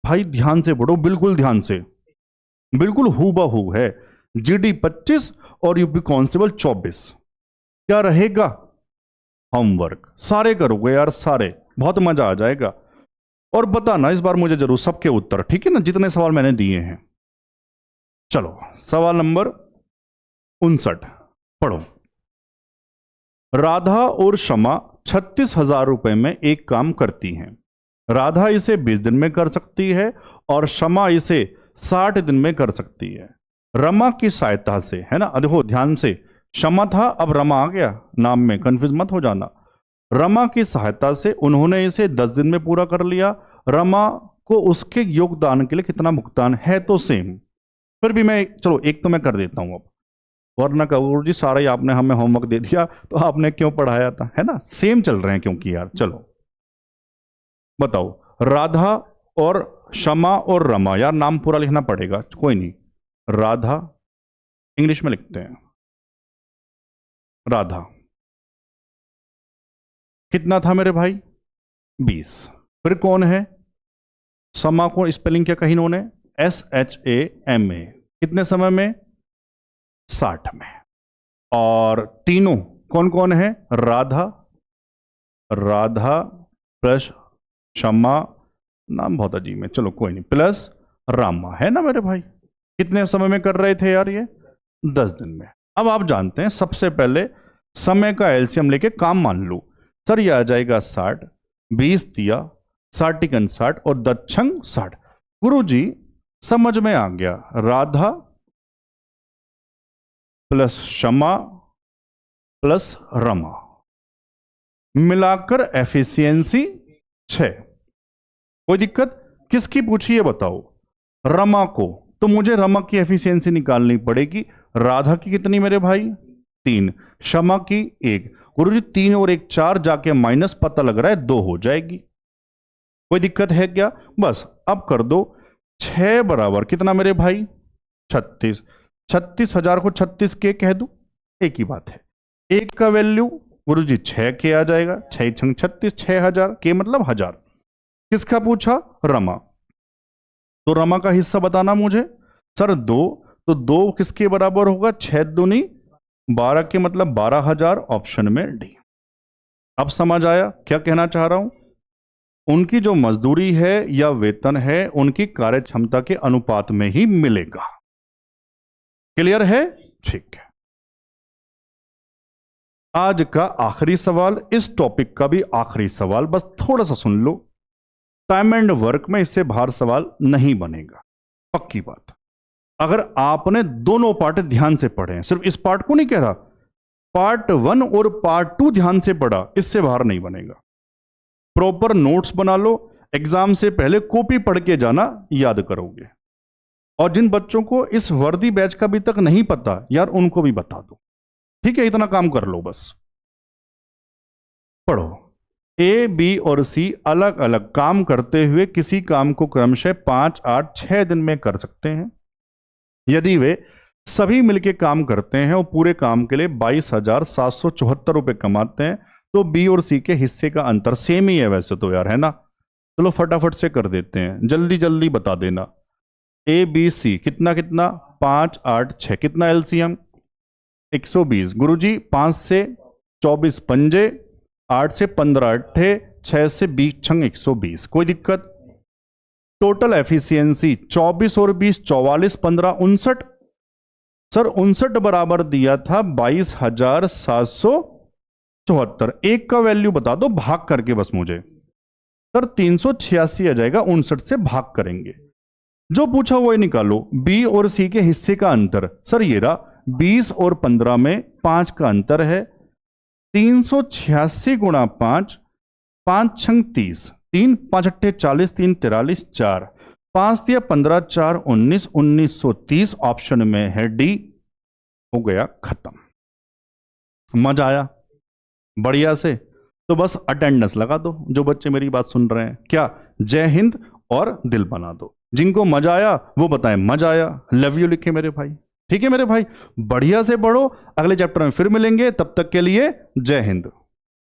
भाई ध्यान से पढ़ो, बिल्कुल ध्यान से, बिल्कुल हूबहू है। जीडी 25 और यूपी कांस्टेबल 24। क्या रहेगा? होमवर्क सारे करोगे यार, सारे, बहुत मजा आ जाएगा। और बताना इस बार मुझे जरूर सबके उत्तर, ठीक है ना, जितने सवाल मैंने दिए हैं। चलो सवाल नंबर 59 पढ़ो। राधा और शमा 36,000 रुपए में एक काम करती हैं। राधा इसे 20 दिन में कर सकती है और शमा इसे 60 दिन में कर सकती है। रमा की सहायता से, है ना, देखो ध्यान से, शमा था अब रमा आ गया नाम में, कंफ्यूज मत हो जाना। रमा की सहायता से उन्होंने इसे 10 दिन में पूरा कर लिया। रमा को उसके योगदान के लिए कितना भुगतान है, तो सेम। फिर भी मैं चलो एक तो मैं कर देता हूं अब, वरना कपूर जी सारा ही आपने हमें होमवर्क दे दिया तो आपने क्यों पढ़ाया था, है ना। सेम चल रहे हैं क्योंकि यार। चलो बताओ, राधा और शमा और रमा, यार नाम पूरा लिखना पड़ेगा, कोई नहीं। राधा इंग्लिश में लिखते हैं, राधा कितना था मेरे भाई 20। फिर कौन है शमा को स्पेलिंग क्या कही इन्होंने, SHAMA, कितने समय में 60 में। और तीनों कौन कौन है, राधा, राधा प्लस शमा, नाम बहुत अजीब है, चलो कोई नहीं, प्लस रामा है ना मेरे भाई। कितने समय में कर रहे थे यार ये? 10 दिन में। अब आप जानते हैं, सबसे पहले समय का एलसीएम लेके काम मान लो। सर ये आ जाएगा 60, 20 दिया, 60 60 और दक्षंग 60। गुरु जी समझ में आ गया, राधा प्लस क्षमा प्लस रमा मिलाकर एफिशिएंसी 6। कोई दिक्कत? किसकी पूछी है बताओ? रमा को। तो मुझे रमा की एफिशिएंसी निकालनी पड़ेगी। राधा की कितनी मेरे भाई? 3। क्षमा की 1। गुरुजी 3 और 1 4, जाके माइनस पता लग रहा है 2 हो जाएगी। कोई दिक्कत है क्या? बस अब कर दो। 6 बराबर कितना मेरे भाई? 36। 36,000 को 36 के कह दू, एक ही बात है। 1 का वैल्यू गुरुजी 6 के आ जाएगा। 6 छंग 36, 6,000 के मतलब 1000। किसका पूछा? रमा। तो रमा का हिस्सा बताना मुझे। सर 2, तो 2 किसके बराबर होगा? 6 दूनी 12 के मतलब 12,000, ऑप्शन में डी। अब समझ आया क्या कहना चाह रहा हूं? उनकी जो मजदूरी है या वेतन है, उनकी कार्य क्षमता के अनुपात में ही मिलेगा। क्लियर है? ठीक है। आज का आखिरी सवाल, इस टॉपिक का भी आखिरी सवाल, बस थोड़ा सा सुन लो। टाइम एंड वर्क में इससे बाहर सवाल नहीं बनेगा, पक्की बात। अगर आपने दोनों पार्ट ध्यान से पढ़े हैं, सिर्फ इस पार्ट को नहीं कह रहा, पार्ट 1 और पार्ट 2 ध्यान से पढ़ा, इससे बाहर नहीं बनेगा। प्रॉपर नोट्स बना लो, एग्जाम से पहले कॉपी पढ़ के जाना, याद करोगे। और जिन बच्चों को इस वर्दी बैच का अभी तक नहीं पता यार, उनको भी बता दो, ठीक है? इतना काम कर लो बस। पढ़ो। ए, बी और सी अलग अलग काम करते हुए किसी काम को क्रमशः 5, 8, 6 दिन में कर सकते हैं। यदि वे सभी मिलकर काम करते हैं और पूरे काम के लिए 22,774 रुपए कमाते हैं, तो बी और सी के हिस्से का अंतर सेम ही है वैसे तो यार, है ना? चलो फटाफट से कर देते हैं, जल्दी जल्दी बता देना। ए बी सी कितना कितना? 5, 8, 6। कितना एलसीएम? 120। गुरुजी 5 से 24 पंजे, 8 से 15 अट्ठे, 6 से 20 छंग 120। कोई दिक्कत? टोटल एफिशिएंसी 24 और 20 44, 15 59। सर 59 बराबर दिया था 22,774। एक का वैल्यू बता दो भाग करके बस मुझे। सर 386 आ जाएगा, 59 से भाग करेंगे। जो पूछा वो ही निकालो। बी और सी के हिस्से का अंतर, सर ये रहा 20 और 15 में 5 का अंतर है। 386 गुणा 5, 5 छंग 30, 3 5 अट्ठे 40, 3 43, 4 5 दिया 15, 4 19, 1930 ऑप्शन में है डी। हो गया खत्म। मजा आया? बढ़िया से। तो बस अटेंडेंस लगा दो जो बच्चे मेरी बात सुन रहे हैं। क्या? जय हिंद और दिल बना दो। जिनको मजा आया वो बताएं मजा आया, लव यू लिखे मेरे भाई। ठीक है मेरे भाई, बढ़िया से पढ़ो। अगले चैप्टर में फिर मिलेंगे, तब तक के लिए जय हिंद।